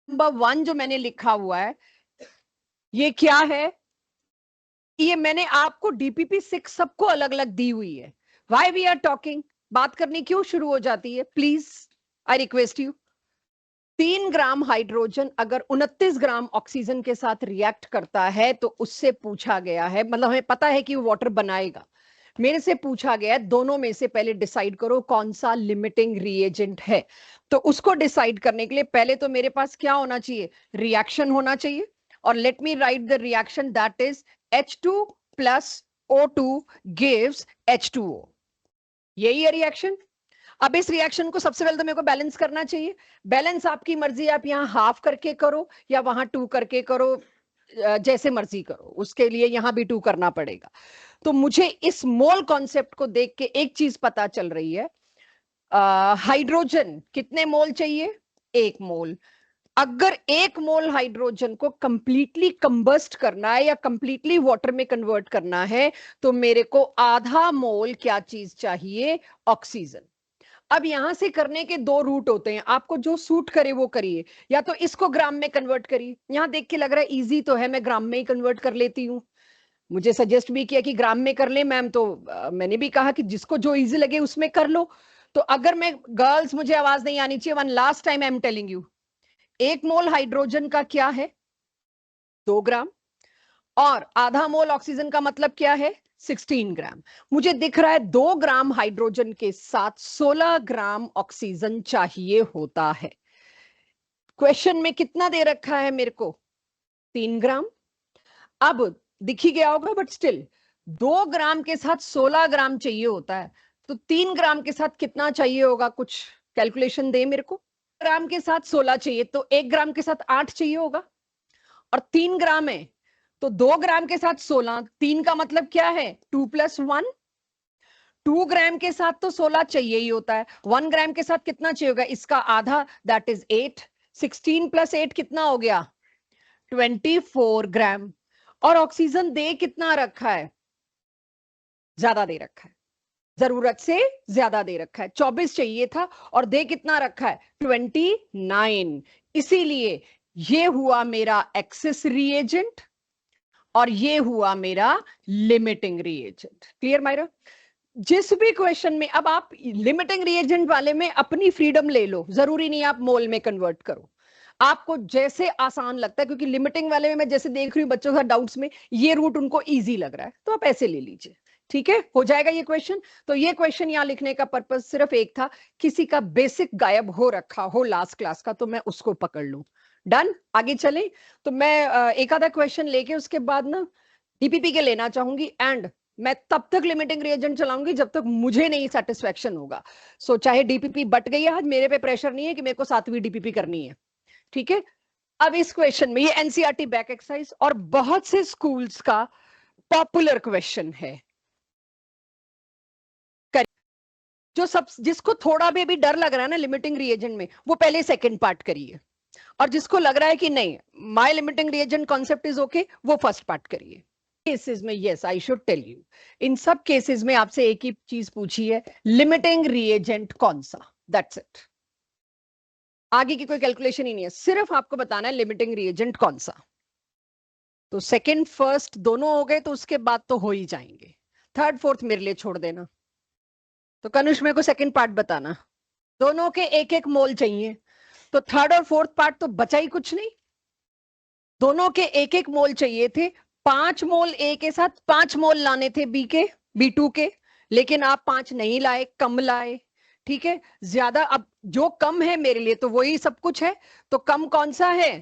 Number 1 जो मैंने लिखा हुआ है ये क्या है? ये मैंने आपको डीपीपी 6 सबको अलग अलग दी हुई है। वाई वी आर टॉकिंग, बात करनी क्यों शुरू हो जाती है? Please I request you. 3 gram hydrogen अगर 29 ग्राम ऑक्सीजन के साथ रिएक्ट करता है तो उससे पूछा गया है, मतलब हमें पता है कि वो वाटर बनाएगा, मेरे से पूछा गया है दोनों में से पहले डिसाइड करो कौन सा लिमिटिंग रिएजेंट है। तो उसको डिसाइड करने के लिए पहले तो मेरे पास क्या होना चाहिए? रिएक्शन होना चाहिए। और let me right the reaction, that is H2 plus O2 gives H2O। यही है रिएक्शन। अब इस रिएक्शन को सबसे पहले तो मेरे को बैलेंस करना चाहिए। बैलेंस आपकी मर्जी, आप यहाँ हाफ करके करो या वहां 2 करके करो, जैसे मर्जी करो, उसके लिए यहां भी 2 करना पड़ेगा। तो मुझे इस मोल कॉन्सेप्ट को देख के एक चीज पता चल रही है, हाइड्रोजन कितने मोल चाहिए? 1 मोल। अगर 1 मोल हाइड्रोजन को कंप्लीटली कंबस्ट करना है या कंप्लीटली वाटर में कन्वर्ट करना है तो मेरे को आधा मोल क्या चीज चाहिए? ऑक्सीजन। अब यहां से करने के 2 रूट होते हैं, आपको जो सूट करे वो करिए। या तो इसको ग्राम में कन्वर्ट करिए, यहां देख के लग रहा है इजी तो है, मैं ग्राम में ही कन्वर्ट कर लेती हूँ। मुझे सजेस्ट भी किया कि ग्राम में कर ले मैम, तो मैंने भी कहा कि जिसको जो इजी लगे उसमें कर लो। तो अगर मैं, गर्ल्स मुझे आवाज नहीं आनी चाहिए, one last time I am telling you, 1 mole hydrogen का क्या है? 2 ग्राम। और आधा मोल ऑक्सीजन का मतलब क्या है? 16 ग्राम। मुझे दिख रहा है 2 ग्राम हाइड्रोजन के साथ 16 ग्राम ऑक्सीजन चाहिए होता है। क्वेश्चन में कितना दे रखा है मेरे को? 3 ग्राम। अब दिख ही गया होगा, बट स्टिल 2 ग्राम के साथ 16 ग्राम चाहिए होता है, तो 3 ग्राम के साथ कितना चाहिए होगा? कुछ कैलकुलेशन दे मेरे को। ग्राम के साथ 16 चाहिए तो 1 ग्राम के साथ 8 चाहिए होगा। और 3 ग्राम है तो 2 ग्राम के साथ 16, 3 का मतलब क्या है? 2 + 1। 2 ग्राम के साथ तो 16 चाहिए ही होता है, 1 ग्राम के साथ कितना चाहिए होगा? इसका आधा, दैट इज 8। 16 + 8 कितना हो गया? 24 ग्राम। और ऑक्सीजन दे कितना रखा है? ज्यादा दे रखा है, जरूरत से ज्यादा दे रखा है। 24 चाहिए था और दे कितना रखा है? 29। इसीलिए ये हुआ मेरा एक्सेस रिएजेंट और ये हुआ मेरा लिमिटिंग रिएजेंट। क्लियर मायरा? जिस भी क्वेश्चन में, अब आप लिमिटिंग रिएजेंट वाले में अपनी फ्रीडम ले लो, जरूरी नहीं आप मोल में कन्वर्ट करो, आपको जैसे आसान लगता है, क्योंकि लिमिटिंग वाले में मैं जैसे देख रही हूँ बच्चों का डाउट्स में ये रूट उनको इजी लग रहा है, तो आप ऐसे ले लीजिए। ठीक है, हो जाएगा ये क्वेश्चन। तो ये क्वेश्चन यहाँ लिखने का पर्पस सिर्फ एक था, किसी का बेसिक गायब हो रखा हो लास्ट क्लास का तो मैं उसको पकड़ लूं। डन, आगे चले। तो मैं एक आधा क्वेश्चन लेके उसके बाद ना डीपीपी के लेना चाहूंगी, एंड मैं तब तक लिमिटिंग रिएजेंट चलाऊंगी जब तक मुझे नहीं सेटिस्फेक्शन होगा। सो चाहे डीपीपी बट गई है आज, मेरे पे प्रेशर नहीं है कि मेरे को 7वीं डीपीपी करनी है। ठीक है। अब इस क्वेश्चन में, ये एनसीईआरटी बैक एक्सरसाइज और बहुत से स्कूल्स का पॉपुलर क्वेश्चन है, जो सब, जिसको थोड़ा भी डर लग रहा है ना लिमिटिंग रिएजेंट में, वो पहले सेकंड पार्ट करिए, और जिसको लग रहा है कि नहीं my limiting reagent concept is okay, वो फर्स्ट पार्ट करिए। केसेस में, yes I should tell you, इन सब केसेस में आपसे एक ही चीज पूछी है, लिमिटिंग रिएजेंट कौन सा, दैट्स इट। आगे की कोई कैलकुलेशन ही नहीं है, सिर्फ आपको बताना है लिमिटिंग रिएजेंट कौन सा। तो सेकंड फर्स्ट दोनों हो गए, तो उसके बाद तो हो ही जाएंगे, थर्ड फोर्थ मेरे लिए छोड़ देना। तो कनुष मेरे को सेकंड पार्ट बताना। दोनों के 1-1 मोल चाहिए, तो थर्ड और फोर्थ पार्ट तो बचा ही कुछ नहीं। दोनों के 1-1 मोल चाहिए थे, 5 मोल ए के साथ 5 मोल लाने थे बी के, B2 के, लेकिन आप 5 नहीं लाए, कम लाए। ठीक है, ज्यादा, अब जो कम है मेरे लिए तो वही सब कुछ है, तो कम कौन सा है?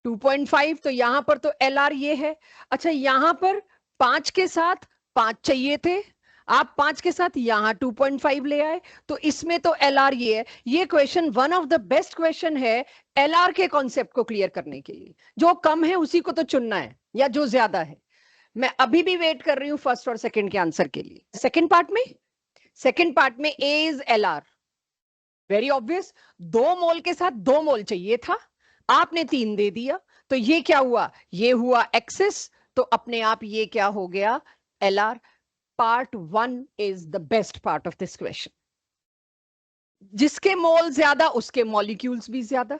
2.5। तो यहां पर तो LR ये है। अच्छा, यहां पर 5 के साथ 5 चाहिए थे, आप 5 के साथ यहां 2.5 ले आए, तो इसमें तो LR ये है। ये question one of the best question है LR के कॉन्सेप्ट को क्लियर करने के लिए। जो कम है उसी को तो चुनना है, या जो ज्यादा है। मैं अभी भी वेट कर रही हूं फर्स्ट और सेकंड के आंसर के लिए। सेकंड पार्ट में ए इज LR, वेरी ऑब्वियस। 2 मोल के साथ 2 मोल चाहिए था, आपने 3 दे दिया, तो ये क्या हुआ? ये हुआ एक्सेस, तो अपने आप ये क्या हो गया? LR। Part 1 is the best part of this question. जिसके मोल ज्यादा उसके मॉलिक्यूल्स भी ज्यादा।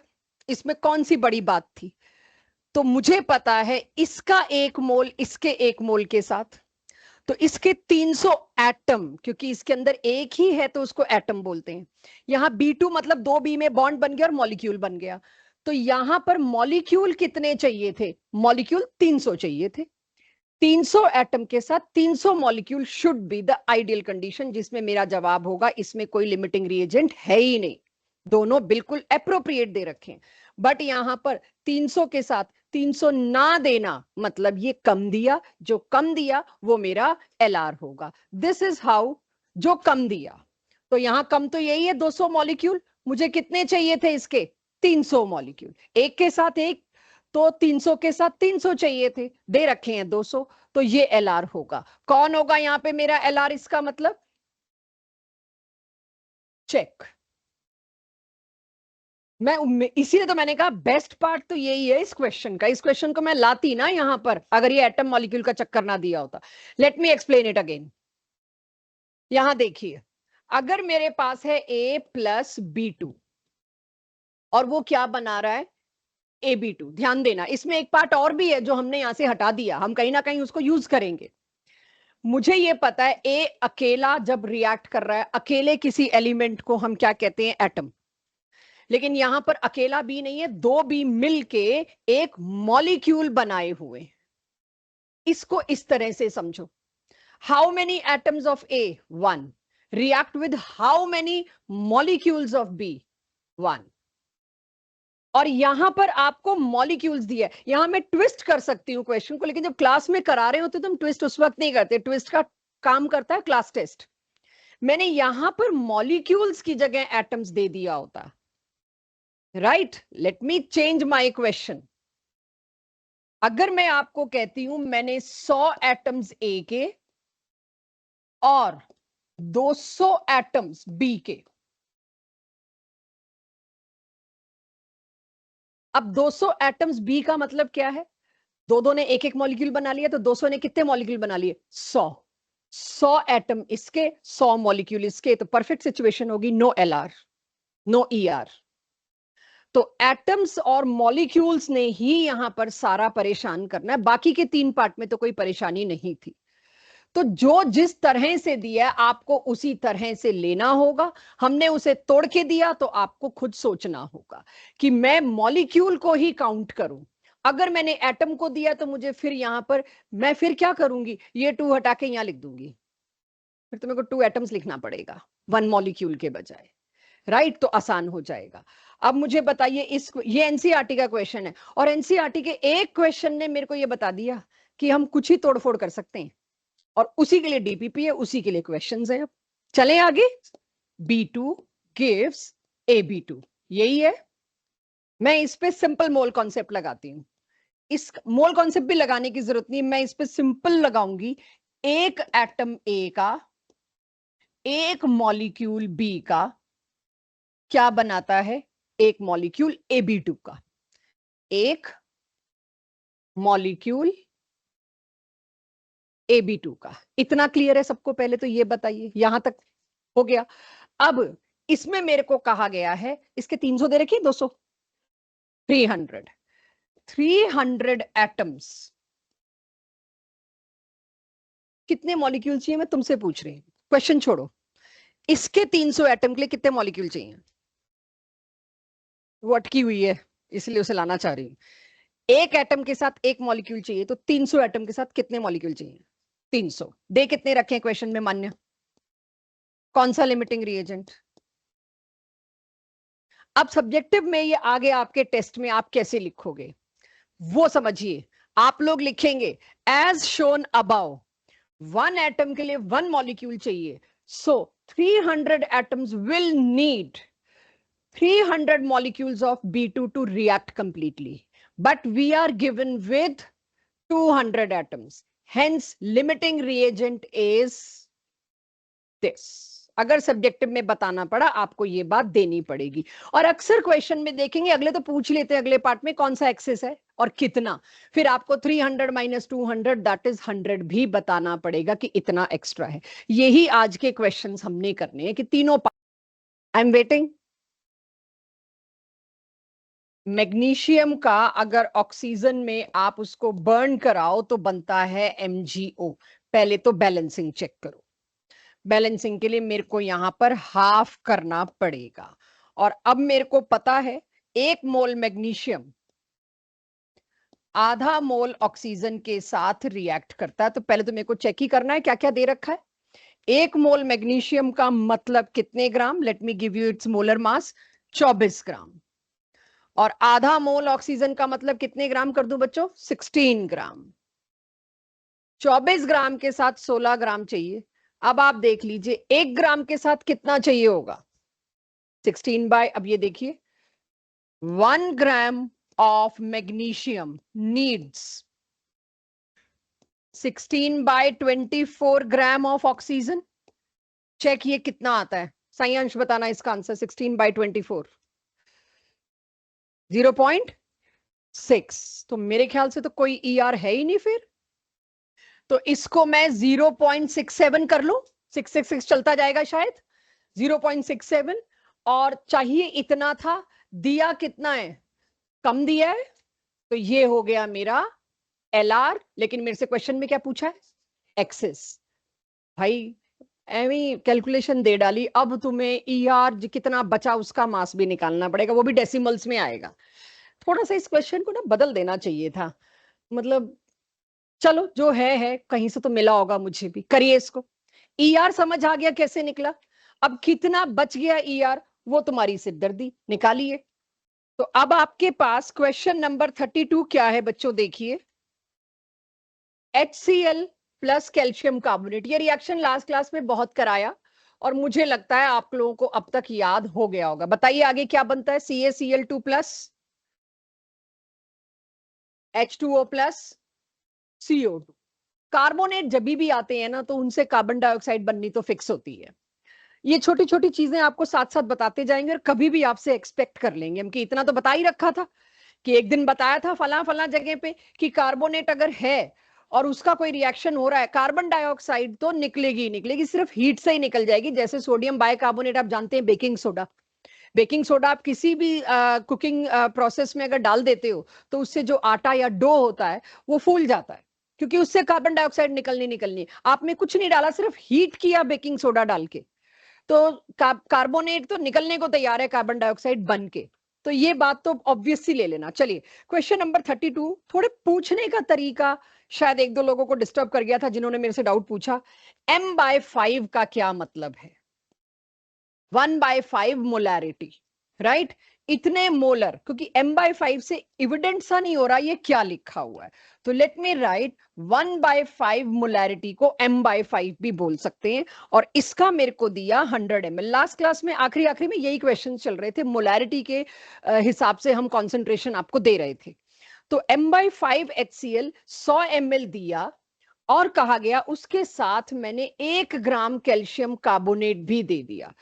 इसमें कौन सी बड़ी बात थी? तो मुझे पता है इसका 1 मोल इसके 1 मोल के साथ, तो इसके 300 एटम, क्योंकि इसके अंदर एक ही है तो उसको एटम बोलते हैं। यहां B2 मतलब 2 B में बॉन्ड बन गया और मॉलिक्यूल बन गया। तो यहां पर मॉलिक्यूल कितने चाहिए थे? मॉलिक्यूल 300 चाहिए थे। 300 एटम के साथ 300 molecule should be the ideal condition, जिसमें मेरा जवाब होगा इसमें कोई लिमिटिंग रिएजेंट है ही नहीं, दोनों बिल्कुल एप्रोप्रिएट दे रखे हैं। बट यहां पर 300 के साथ 300 ना देना मतलब ये कम दिया, जो कम दिया वो मेरा LR होगा। दिस इज हाउ, जो कम दिया। तो यहां कम तो यही है 200 मॉलिक्यूल, मुझे कितने चाहिए थे इसके? 300 मॉलिक्यूल। एक के साथ एक, तो 300 के साथ 300 चाहिए थे, दे रखे हैं 200, तो ये LR होगा। कौन होगा यहां पे मेरा LR? इसका मतलब चेक। मैं इसीलिए तो मैंने कहा बेस्ट पार्ट तो यही है इस क्वेश्चन का। इस क्वेश्चन को मैं लाती ना यहां पर, अगर ये एटम मॉलिक्यूल का चक्कर ना दिया होता। Let me explain it again. यहां देखिए, अगर मेरे पास है A+B2 और वो क्या बना रहा है? AB2। ध्यान देना, इसमें एक पार्ट और भी है जो हमने यहां से हटा दिया, हम कहीं ना कहीं उसको यूज करेंगे। मुझे ये पता है ए अकेला जब रिएक्ट कर रहा है, अकेले किसी एलिमेंट को हम क्या कहते हैं? एटम। लेकिन यहां पर अकेला बी नहीं है, 2 बी मिलके एक मॉलिक्यूल बनाए हुए। इसको इस तरह से समझो, how many atoms of A? 1। React with how many molecules of B? 1। और यहां पर आपको मॉलिक्यूल्स दिया है। यहां मैं ट्विस्ट कर सकती हूं क्वेश्चन को, लेकिन जब क्लास में करा रहे होते तो हम ट्विस्ट उस वक्त नहीं करते, ट्विस्ट का काम करता है क्लास टेस्ट। मैंने यहां पर मॉलिक्यूल्स की जगह एटम्स दे दिया होता। Right, let me change my question. अगर मैं आपको कहती हूं मैंने 100 एटम्स ए के और 200 एटम्स बी के, अब 200 एटम्स बी का मतलब क्या है? दो दो ने एक एक मॉलिक्यूल बना लिया, तो 200 ने कितने मॉलिक्यूल बना लिए? 100। 100 एटम इसके, 100 मॉलिक्यूल इसके, तो परफेक्ट सिचुएशन होगी, नो LR, नो ER। तो एटम्स और मॉलिक्यूल्स ने ही यहां पर सारा परेशान करना है, बाकी के 3 पार्ट में तो कोई परेशानी नहीं थी। तो जो जिस तरह से दिया है आपको उसी तरह से लेना होगा। हमने उसे तोड़ के दिया तो आपको खुद सोचना होगा कि मैं मॉलिक्यूल को ही काउंट करूं। अगर मैंने एटम को दिया तो मुझे फिर यहां पर मैं फिर क्या करूंगी? ये 2 हटा के यहां लिख दूंगी, फिर तो मेरे को 2 एटम्स लिखना पड़ेगा 1 मॉलिक्यूल के बजाय। राइट, तो आसान हो जाएगा। अब मुझे बताइए, ये एनसीईआरटी का क्वेश्चन है, और एनसीईआरटी के एक क्वेश्चन ने मेरे को ये बता दिया कि हम कुछ ही तोड़फोड़ कर सकते हैं, और उसी के लिए डीपीपी है, उसी के लिए क्वेश्चंस हैं। अब चलें आगे। B2 गिव्स AB2, यही है। मैं इस पे सिंपल मोल कॉन्सेप्ट लगाती हूं। इस मोल कॉन्सेप्ट भी लगाने की जरूरत नहीं, मैं इस पे सिंपल लगाऊंगी। एक एटम ए का एक मॉलिक्यूल बी का क्या बनाता है? एक मॉलिक्यूल AB2 का। एक मॉलिक्यूल AB2 का। इतना क्लियर है सबको? पहले तो ये बताइए, यहां तक हो गया। अब इसमें मेरे को कहा गया है, इसके 300 दे रखिए, 200, 300 एटम्स। कितने मॉलिक्यूल चाहिए मैं तुमसे पूछ रही हूं, क्वेश्चन छोड़ो। इसके 300 एटम के लिए कितने मॉलिक्यूल चाहिए? वो अटकी हुई है, इसलिए उसे लाना चाह रही हूँ। एक एटम के साथ एक मॉलिक्यूल चाहिए, तो 300 एटम के साथ कितने मॉलिक्यूल चाहिए? 300। दे कितने रखे हैं क्वेश्चन में मान्य? कौन सा लिमिटिंग रिएजेंट? अब सब्जेक्टिव में ये आगे आपके टेस्ट में आप कैसे लिखोगे वो समझिए। आप लोग लिखेंगे एज शोन अबाउ, 1 एटम के लिए 1 मॉलिक्यूल चाहिए, सो 300 atoms will need 300 molecules of B2 to react completely, but we are given with 200 atoms, hence limiting reagent is this। अगर सब्जेक्टिव में बताना पड़ा आपको ये बात देनी पड़ेगी। और अक्सर क्वेश्चन में देखेंगे, अगले तो पूछ लेते हैं अगले पार्ट में कौन सा एक्सेस है और कितना, फिर आपको 300 - 200 दैट इज 100 भी बताना पड़ेगा कि इतना एक्स्ट्रा है। यही आज के क्वेश्चंस हमने करने हैं कि तीनों। I am waiting. मैग्नीशियम का अगर ऑक्सीजन में आप उसको बर्न कराओ तो बनता है MgO। पहले तो बैलेंसिंग चेक करो। बैलेंसिंग के लिए मेरे को यहां पर हाफ करना पड़ेगा, और अब मेरे को पता है 1 मोल मैग्नीशियम आधा मोल ऑक्सीजन के साथ रिएक्ट करता है। तो पहले तो मेरे को चेक ही करना है क्या क्या दे रखा है। 1 मोल मैग्नीशियम का मतलब कितने gram? Let me give you its molar mass, 24 gram. और आधा मोल ऑक्सीजन का मतलब कितने ग्राम कर दूं बच्चों? 16 ग्राम। 24 ग्राम के साथ 16 ग्राम चाहिए। अब आप देख लीजिए 1 ग्राम के साथ कितना चाहिए होगा? 16 बाय, अब ये देखिए 1 gram of magnesium needs 16 by 24 gram of oxygen. Check ये कितना आता है, सही अंश बताना इसका आंसर। 16 बाय 24 0.6। तो मेरे ख्याल से तो कोई ER है ही नहीं फिर, तो इसको मैं 0.67 कर लूं। 666 चलता जाएगा शायद। 0.67, और चाहिए इतना था, दिया कितना है? कम दिया है, तो ये हो गया मेरा LR। लेकिन मेरे से क्वेश्चन में क्या पूछा है? एक्सेस। भाई एवी कैलकुलेशन दे डाली, अब तुम्हें ER कितना बचा उसका मास भी निकालना पड़ेगा, वो भी डेसिमल्स में आएगा। थोड़ा सा इस क्वेश्चन को ना बदल देना चाहिए था। मतलब चलो जो है कहीं से तो मिला होगा मुझे भी। करिए इसको। ER समझ आ गया कैसे निकला। अब कितना बच गया ER वो तुम्हारी सिरदर्दी, निकालिए। तो अब आपके पास क्वेश्चन नंबर 32 क्या है बच्चों? देखिए, HCl प्लस कैल्शियम कार्बोनेट। ये रिएक्शन लास्ट क्लास में बहुत कराया और मुझे लगता है आप लोगों को अब तक याद हो गया होगा। बताइए आगे क्या बनता है? CaCl2 plus H2O plus CO2। Carbonate जब भी आते हैं ना तो उनसे कार्बन डाइऑक्साइड बननी तो फिक्स होती है। ये छोटी छोटी चीजें आपको साथ साथ बताते जाएंगे और कभी भी आपसे एक्सपेक्ट कर लेंगे हम कि इतना तो बता ही रखा था कि एक दिन बताया था फला फला जगह पे कि कार्बोनेट अगर है और उसका कोई रिएक्शन हो रहा है, कार्बन डाइऑक्साइड तो निकलेगी ही निकलेगी, सिर्फ हीट से ही निकल जाएगी। जैसे सोडियम बाइकार्बोनेट आप जानते हैं, बेकिंग सोडा। बेकिंग सोडा आप किसी भी कुकिंग प्रोसेस में अगर डाल देते हो तो उससे जो आटा या डो होता है वो फूल जाता है, क्योंकि उससे कार्बन डाइऑक्साइड निकलनी। आपने कुछ नहीं डाला, सिर्फ हीट किया बेकिंग सोडा डाल के, तो कार्बोनेट तो निकलने को तैयार है कार्बन डाइऑक्साइड बन के। तो ये बात तो ऑब्वियसली ले लेना। चलिए क्वेश्चन नंबर 32। थोड़े पूछने का तरीका शायद एक दो लोगों को डिस्टर्ब कर गया था जिन्होंने मेरे से डाउट पूछा। M/5 का क्या मतलब है? 1/5 मोलैरिटी, राइट? इतने मोलर, क्योंकि M/5 से इविडेंट सा नहीं हो रहा ये क्या लिखा हुआ है। तो लेट मी राइट 1/5 मोलैरिटी को M/5 भी बोल सकते हैं, और इसका मेरे को दिया 100 ml। लास्ट क्लास में आखिरी में यही क्वेश्चन चल रहे थे, मोलैरिटी के हिसाब से हम कॉन्सेंट्रेशन आपको दे रहे थे। तो M/5 HCl 100 ml दिया, और कहा गया उसके साथ मैंने 1 ग्राम कैल्शियम कार्बोनेट भी दे दिया।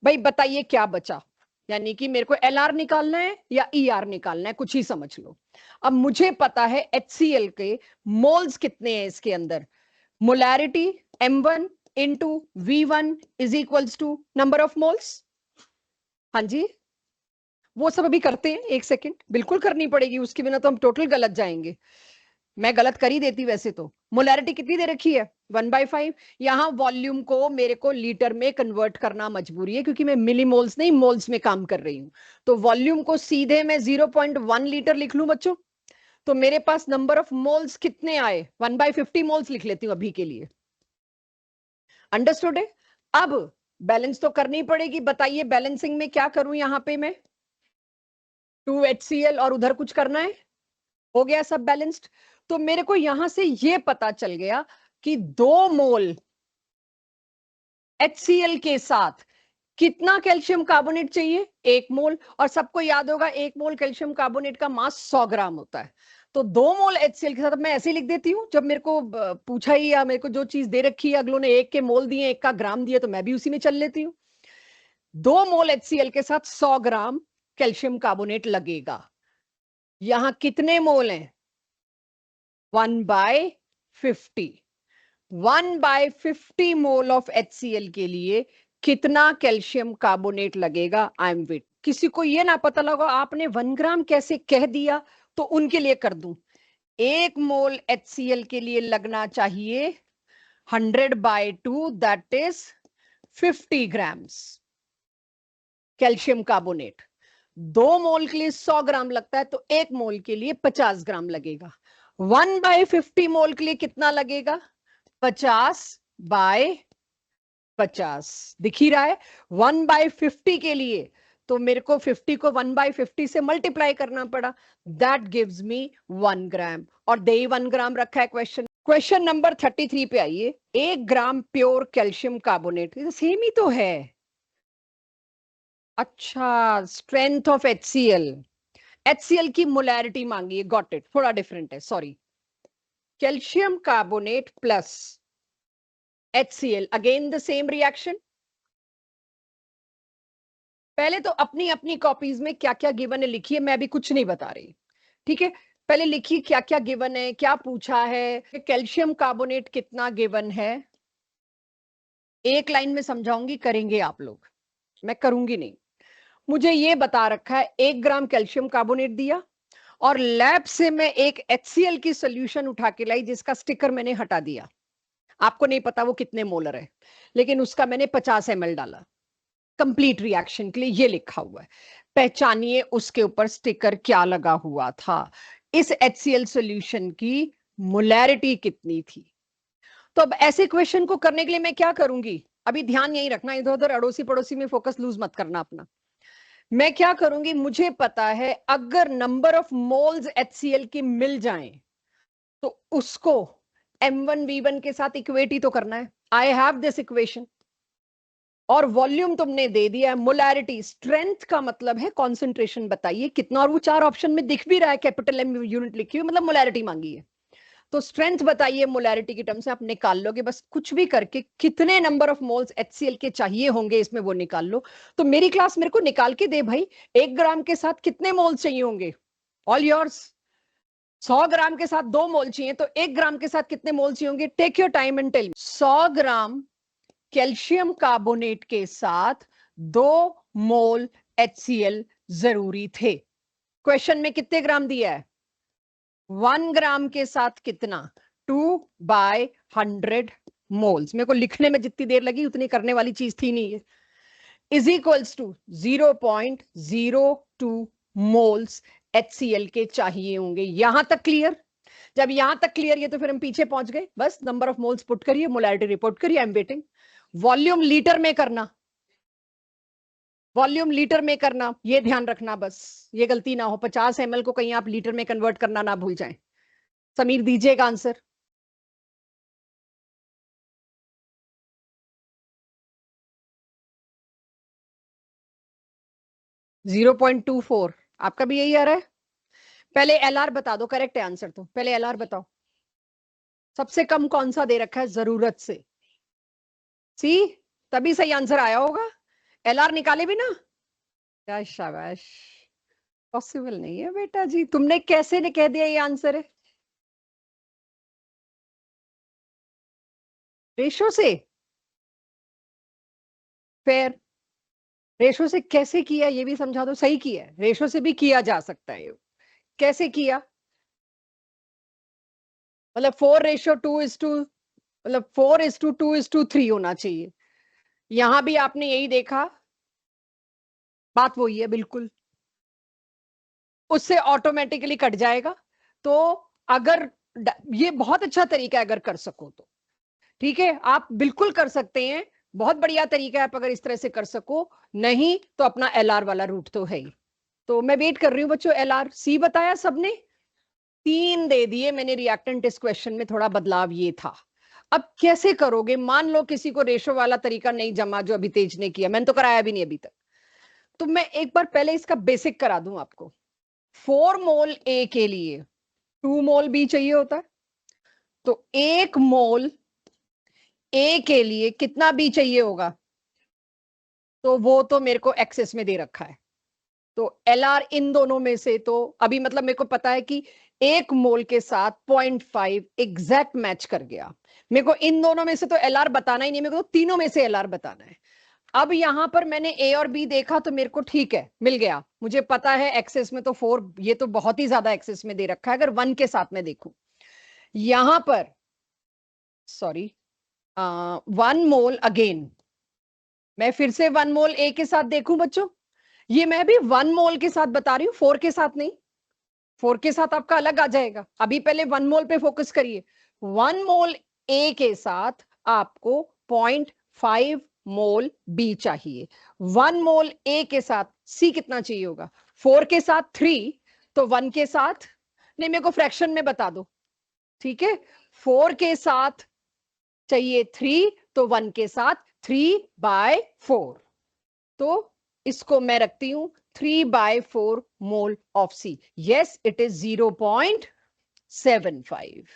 भाई बताइए क्या बचा? यानी कि मेरे को LR निकालना है या ER निकालना है, कुछ ही समझ लो। अब मुझे पता है HCl के मोल्स कितने हैं इसके अंदर। Molarity M1 into V1 is equals to number of moles. हाँ जी, वो सब अभी करते हैं, एक सेकेंड, बिल्कुल करनी पड़ेगी, उसके बिना तो हम टोटल गलत जाएंगे। मैं गलत कर ही देती वैसे तो। मोलैरिटी कितनी दे रखी है? 1/5। यहां वॉल्यूम को मेरे को लीटर में कन्वर्ट करना मजबूरी है, क्योंकि मैं मिलीमोल्स नहीं मोल्स में काम कर रही हूं। तो वॉल्यूम को सीधे मैं 0.1 लीटर लिख लूं बच्चों। तो मेरे पास नंबर ऑफ मोल्स कितने आए? 1/50 मोल्स लिख लेती हूं अभी के लिए। अंडरस्टूड है? अब बैलेंस तो करनी पड़ेगी। बताइए बैलेंसिंग में क्या करूं यहां पे मैं? 2HCl और उधर कुछ करना है? हो गया सब बैलेंस्ड। तो मेरे को यहां से ये पता चल गया कि 2 मोल HCl के साथ कितना कैल्शियम कार्बोनेट चाहिए? 1 मोल। और सबको याद होगा 1 मोल कैल्शियम कार्बोनेट का मास 100 ग्राम होता है। तो 2 मोल HCl के साथ मैं ऐसे लिख देती हूँ, जब मेरे को पूछा ही या मेरे को जो चीज दे रखी है अगलों ने 1 के मोल दिए 1 का ग्राम दिए, तो मैं भी उसी में चल लेती हूँ। 2 मोल HCl के साथ 100 ग्राम कैल्शियम कार्बोनेट लगेगा। यहां कितने मोल हैं? 1/50। 1/50 मोल ऑफ HCl के लिए कितना कैल्शियम कार्बोनेट लगेगा? आई एम किसी को ये ना पता लगा आपने 1 ग्राम कैसे कह दिया, तो उनके लिए कर दूं। 1 मोल HCl के लिए लगना चाहिए 100/2, that is 50 grams calcium carbonate. 2 मोल के लिए 100 ग्राम लगता है, तो 1 मोल के लिए 50 ग्राम लगेगा। 1/50 मोल के लिए कितना लगेगा? 50/50। दिख ही रहा है 1/50 के लिए, तो मेरे को 50 को 1/50 से मल्टीप्लाई करना पड़ा, दैट गिव्स मी 1 ग्राम, और दे 1 ग्राम रखा है क्वेश्चन। क्वेश्चन नंबर 33 पे आइए। 1 ग्राम प्योर कैल्शियम कार्बोनेट, सेम ही तो है। अच्छा, स्ट्रेंथ ऑफ HCl की मोलैरिटी मांगी है, गॉट इट, थोड़ा डिफरेंट है, sorry. Calcium carbonate plus HCl, again the same reaction. पहले तो अपनी अपनी कॉपीज में क्या क्या गिवन है लिखिए, मैं अभी कुछ नहीं बता रही, ठीक है। पहले लिखिए क्या क्या गिवन है, क्या पूछा है, कैल्शियम कार्बोनेट कितना गिवन है। एक लाइन में समझाऊंगी, करेंगे आप लोग, मैं करूंगी नहीं। मुझे ये बता रखा है 1 ग्राम कैल्शियम कार्बोनेट दिया, और लैब से मैं एक HCl की सोल्यूशन उठा के लाई जिसका स्टिकर मैंने हटा दिया। आपको नहीं पता वो कितने मोलर है, लेकिन उसका मैंने 50 ml डाला कंप्लीट रिएक्शन के लिए, ये लिखा हुआ है। पहचानिए उसके ऊपर स्टिकर क्या लगा हुआ था, इस HCl सॉल्यूशन की मोलैरिटी कितनी थी। तो अब ऐसे क्वेश्चन को करने के लिए मैं क्या करूंगी, अभी ध्यान यही रखना, इधर उधर अड़ोसी पड़ोसी में फोकस लूज मत करना अपना। मैं क्या करूंगी, मुझे पता है अगर नंबर ऑफ मोल्स HCl की मिल जाएं तो उसको M1V1 के साथ इक्वेट ही तो करना है। आई हैव दिस इक्वेशन, और वॉल्यूम तुमने दे दिया है। मोलैरिटी, स्ट्रेंथ का मतलब है कॉन्सेंट्रेशन बताइए कितना, और वो 4 ऑप्शन में दिख भी रहा है, कैपिटल M यूनिट लिखी हुई, मतलब मोलैरिटी मांगी है। तो स्ट्रेंथ बताइए मोलैरिटी की टर्म से, आप निकाल लोगे बस, कुछ भी करके कितने नंबर ऑफ मोल्स HCl के चाहिए होंगे इसमें वो निकाल लो। तो मेरी क्लास मेरे को निकाल के दे भाई, 1 ग्राम के साथ कितने मोल्स चाहिए होंगे, ऑल योर्स। 100 ग्राम के साथ 2 मोल चाहिए, तो 1 ग्राम के साथ कितने मोल चाहिए होंगे, take your time and tell me. 100 gram calcium carbonate के साथ 2 मोल HCl जरूरी थे। क्वेश्चन में कितने ग्राम दिया है, 1 ग्राम के साथ कितना, 2/100 मोल्स। मेरे को लिखने में जितनी देर लगी उतनी करने वाली चीज थी नहीं है, is equals to 0.02 moles HCl के चाहिए होंगे। यहां तक क्लियर? जब यहां तक क्लियर है तो फिर हम पीछे पहुंच गए, बस नंबर ऑफ मोल्स पुट करिए, मोलैरिटी रिपोर्ट करिए, I am waiting. Volume litre में करना, वॉल्यूम लीटर में करना, ये ध्यान रखना, बस ये गलती ना हो, 50 ml को कहीं आप लीटर में कन्वर्ट करना ना भूल जाएं। समीर दीजिएगा आंसर। जीरो 0.24, आपका भी यही आ रहा है। पहले LR बता दो, करेक्ट है आंसर, तो पहले LR बताओ, सबसे कम कौन सा दे रखा है जरूरत से, सी, तभी सही आंसर आया होगा। LR निकाले भी ना, क्या शाबाश। पॉसिबल नहीं है बेटा जी, तुमने कैसे ने कह दिया ये आंसर है, रेशो से। फिर रेशो से कैसे किया ये भी समझा दो, सही किया है, रेशो से भी किया जा सकता है, कैसे किया, मतलब 4:2 मतलब 4:2:3 होना चाहिए। यहां भी आपने यही देखा, बात वही है बिल्कुल, उससे ऑटोमेटिकली कट जाएगा। तो अगर ये बहुत अच्छा तरीका है अगर कर सको तो, ठीक है, आप बिल्कुल कर सकते हैं, बहुत बढ़िया तरीका है आप अगर इस तरह से कर सको, नहीं तो अपना LR वाला रूट तो है ही। तो मैं वेट कर रही हूँ बच्चों, LR C बताया सबने, 3 दे दिए मैंने रिएक्टेंट, इस क्वेश्चन में थोड़ा बदलाव ये था। अब कैसे करोगे, मान लो किसी को रेशो वाला तरीका नहीं जमा, जो अभी तेज ने किया, मैंने तो कराया भी नहीं अभी तक, तो मैं एक बार पहले इसका बेसिक करा दूं आपको। 4 मोल A के लिए 2 मोल B चाहिए होता है, तो 1 मोल A के लिए कितना B चाहिए होगा, तो वो तो मेरे को एक्सेस में दे रखा है। तो LR इन दोनों में से, तो अभी मतलब मेरे को पता है कि 1 मोल के साथ 0.5 एग्जैक्ट मैच कर गया। मेरे को इन दोनों में से तो LR बताना ही नहीं, मेरे को तो तीनों में से LR बताना है। अब यहां पर मैंने ए और बी देखा तो मेरे को ठीक है, मिल गया, मुझे पता है एक्सेस में तो 4, ये तो बहुत ही ज्यादा एक्सेस में दे रखा है। अगर 1 के साथ में देखूं यहां पर, सॉरी, 1 मोल अगेन, मैं फिर से 1 मोल ए के साथ देखूं बच्चों, ये मैं भी 1 मोल के साथ बता रही हूँ, 4 के साथ नहीं। 4 के साथ आपका अलग आ जाएगा, अभी पहले 1 मोल पे फोकस करिए। 1 मोल ए के साथ आपको 0.5 मोल बी चाहिए। 1 मोल ए के साथ सी कितना चाहिए होगा? 4 के साथ 3, तो 1 के साथ नहीं, मेरे को फ्रैक्शन में बता दो, ठीक है। 4 के साथ चाहिए 3, तो 1 के साथ 3/4, तो इसको मैं रखती हूं 3/4 mole of C. Yes, it is 0.75।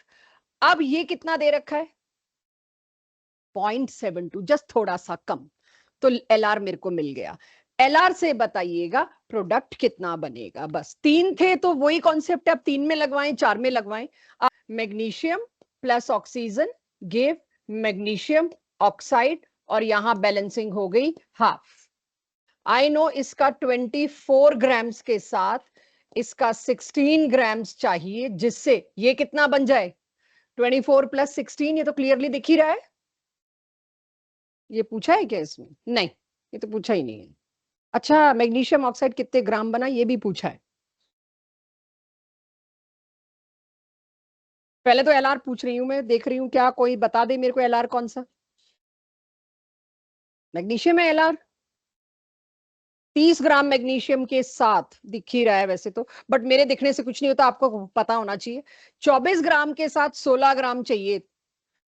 अब ये कितना दे रखा है? 0.72, जस्ट थोड़ा सा कम, तो एलआर मेरे को मिल गया। एलआर से बताइएगा प्रोडक्ट कितना बनेगा। बस 3 थे तो वही कॉन्सेप्ट है, अब 3 में लगवाएं, 4 में लगवाएं। Magnesium plus oxygen give magnesium oxide, और यहां बैलेंसिंग हो गई हाफ। आई नो इसका 24 ग्राम्स के साथ इसका 16 ग्राम्स चाहिए, जिससे ये कितना बन जाए? 24 + 16, ये तो क्लियरली दिख ही रहा है। ये पूछा है क्या इसमें? नहीं, ये तो पूछा ही नहीं है। अच्छा, मैग्नीशियम ऑक्साइड कितने ग्राम बना, ये भी पूछा है। पहले तो एलआर पूछ रही हूं मैं, देख रही हूं क्या कोई बता दे मेरे को एलआर कौन सा। मैग्नीशियम है एलआर, 30 ग्राम मैग्नीशियम के साथ दिख ही रहा है वैसे तो, बट मेरे दिखने से कुछ नहीं होता, आपको पता होना चाहिए। 24 ग्राम के साथ 16 ग्राम चाहिए,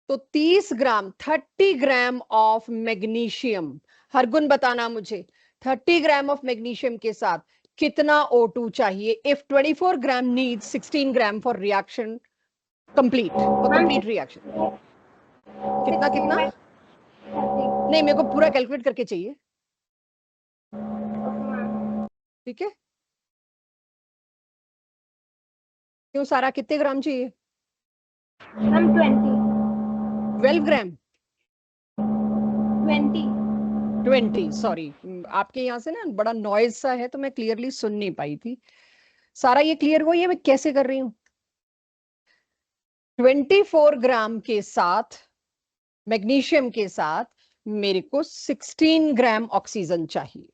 तो 30 ग्राम, 30 ग्राम ऑफ मैग्नीशियम। हरगुन बताना मुझे, 30 ग्राम ऑफ मैग्नीशियम के साथ कितना O2 चाहिए? If 24 gram needs 16 gram for reaction complete, for complete reaction. कितना कितना? नहीं, मेरे को पूरा कैलकुलेट करके चाहिए, ठीक है। क्यों सारा, कितने ग्राम चाहिए? 12 ग्राम, 20, सॉरी, आपके यहाँ से ना बड़ा नॉइज सा है तो मैं क्लियरली सुन नहीं पाई थी। सारा ये क्लियर हुआ, ये मैं कैसे कर रही हूँ? 24 ग्राम के साथ मैग्नीशियम के साथ मेरे को 16 ग्राम ऑक्सीजन चाहिए।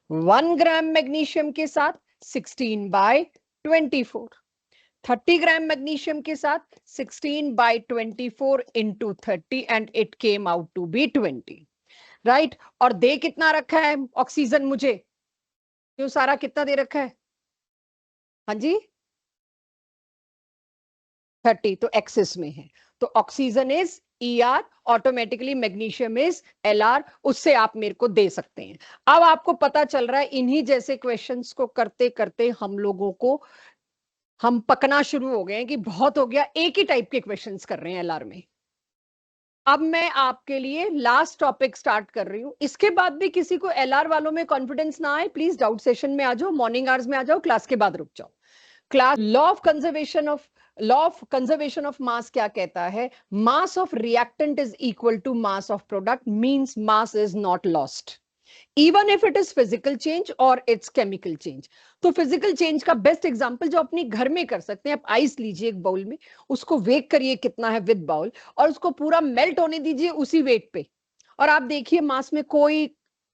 1 ग्राम मैग्नीशियम के साथ 16/24, 30 ग्राम मैग्नीशियम के साथ 16/24 into 30, and it came out to be 20, right. और दे कितना रखा है ऑक्सीजन मुझे? क्यों सारा कितना दे रखा है? हाँ जी, 30, तो एक्सेस में है, तो oxygen is ER, automatically magnesium is LR, उससे आप मेरे को दे सकते हैं। अब आपको पता चल रहा है, इन्हीं जैसे क्वेश्चंस को करते करते हम लोगों को, हम पकना शुरू हो गए हैं कि बहुत हो गया, एक ही टाइप के क्वेश्चंस कर रहे हैं LR में। अब मैं आपके लिए लास्ट टॉपिक स्टार्ट कर रही हूं, इसके बाद भी किसी को LR वालों में कॉन्फिडेंस ना आए, प्लीज डाउट सेशन में आ जाओ, मॉर्निंग आवर्स में आ जाओ, क्लास के बाद रुक जाओ। Class law of conservation of mass क्या कहता है? Mass of reactant is equal to mass of product, means mass is not lost even if it is physical change और इट्स केमिकल चेंज। तो फिजिकल चेंज का best example जो अपने घर में कर सकते हैं, आप आइस लीजिए एक बाउल में, उसको वेट करिए कितना है विद बाउल, और उसको पूरा मेल्ट होने दीजिए उसी वेट पे, और आप देखिए मास में कोई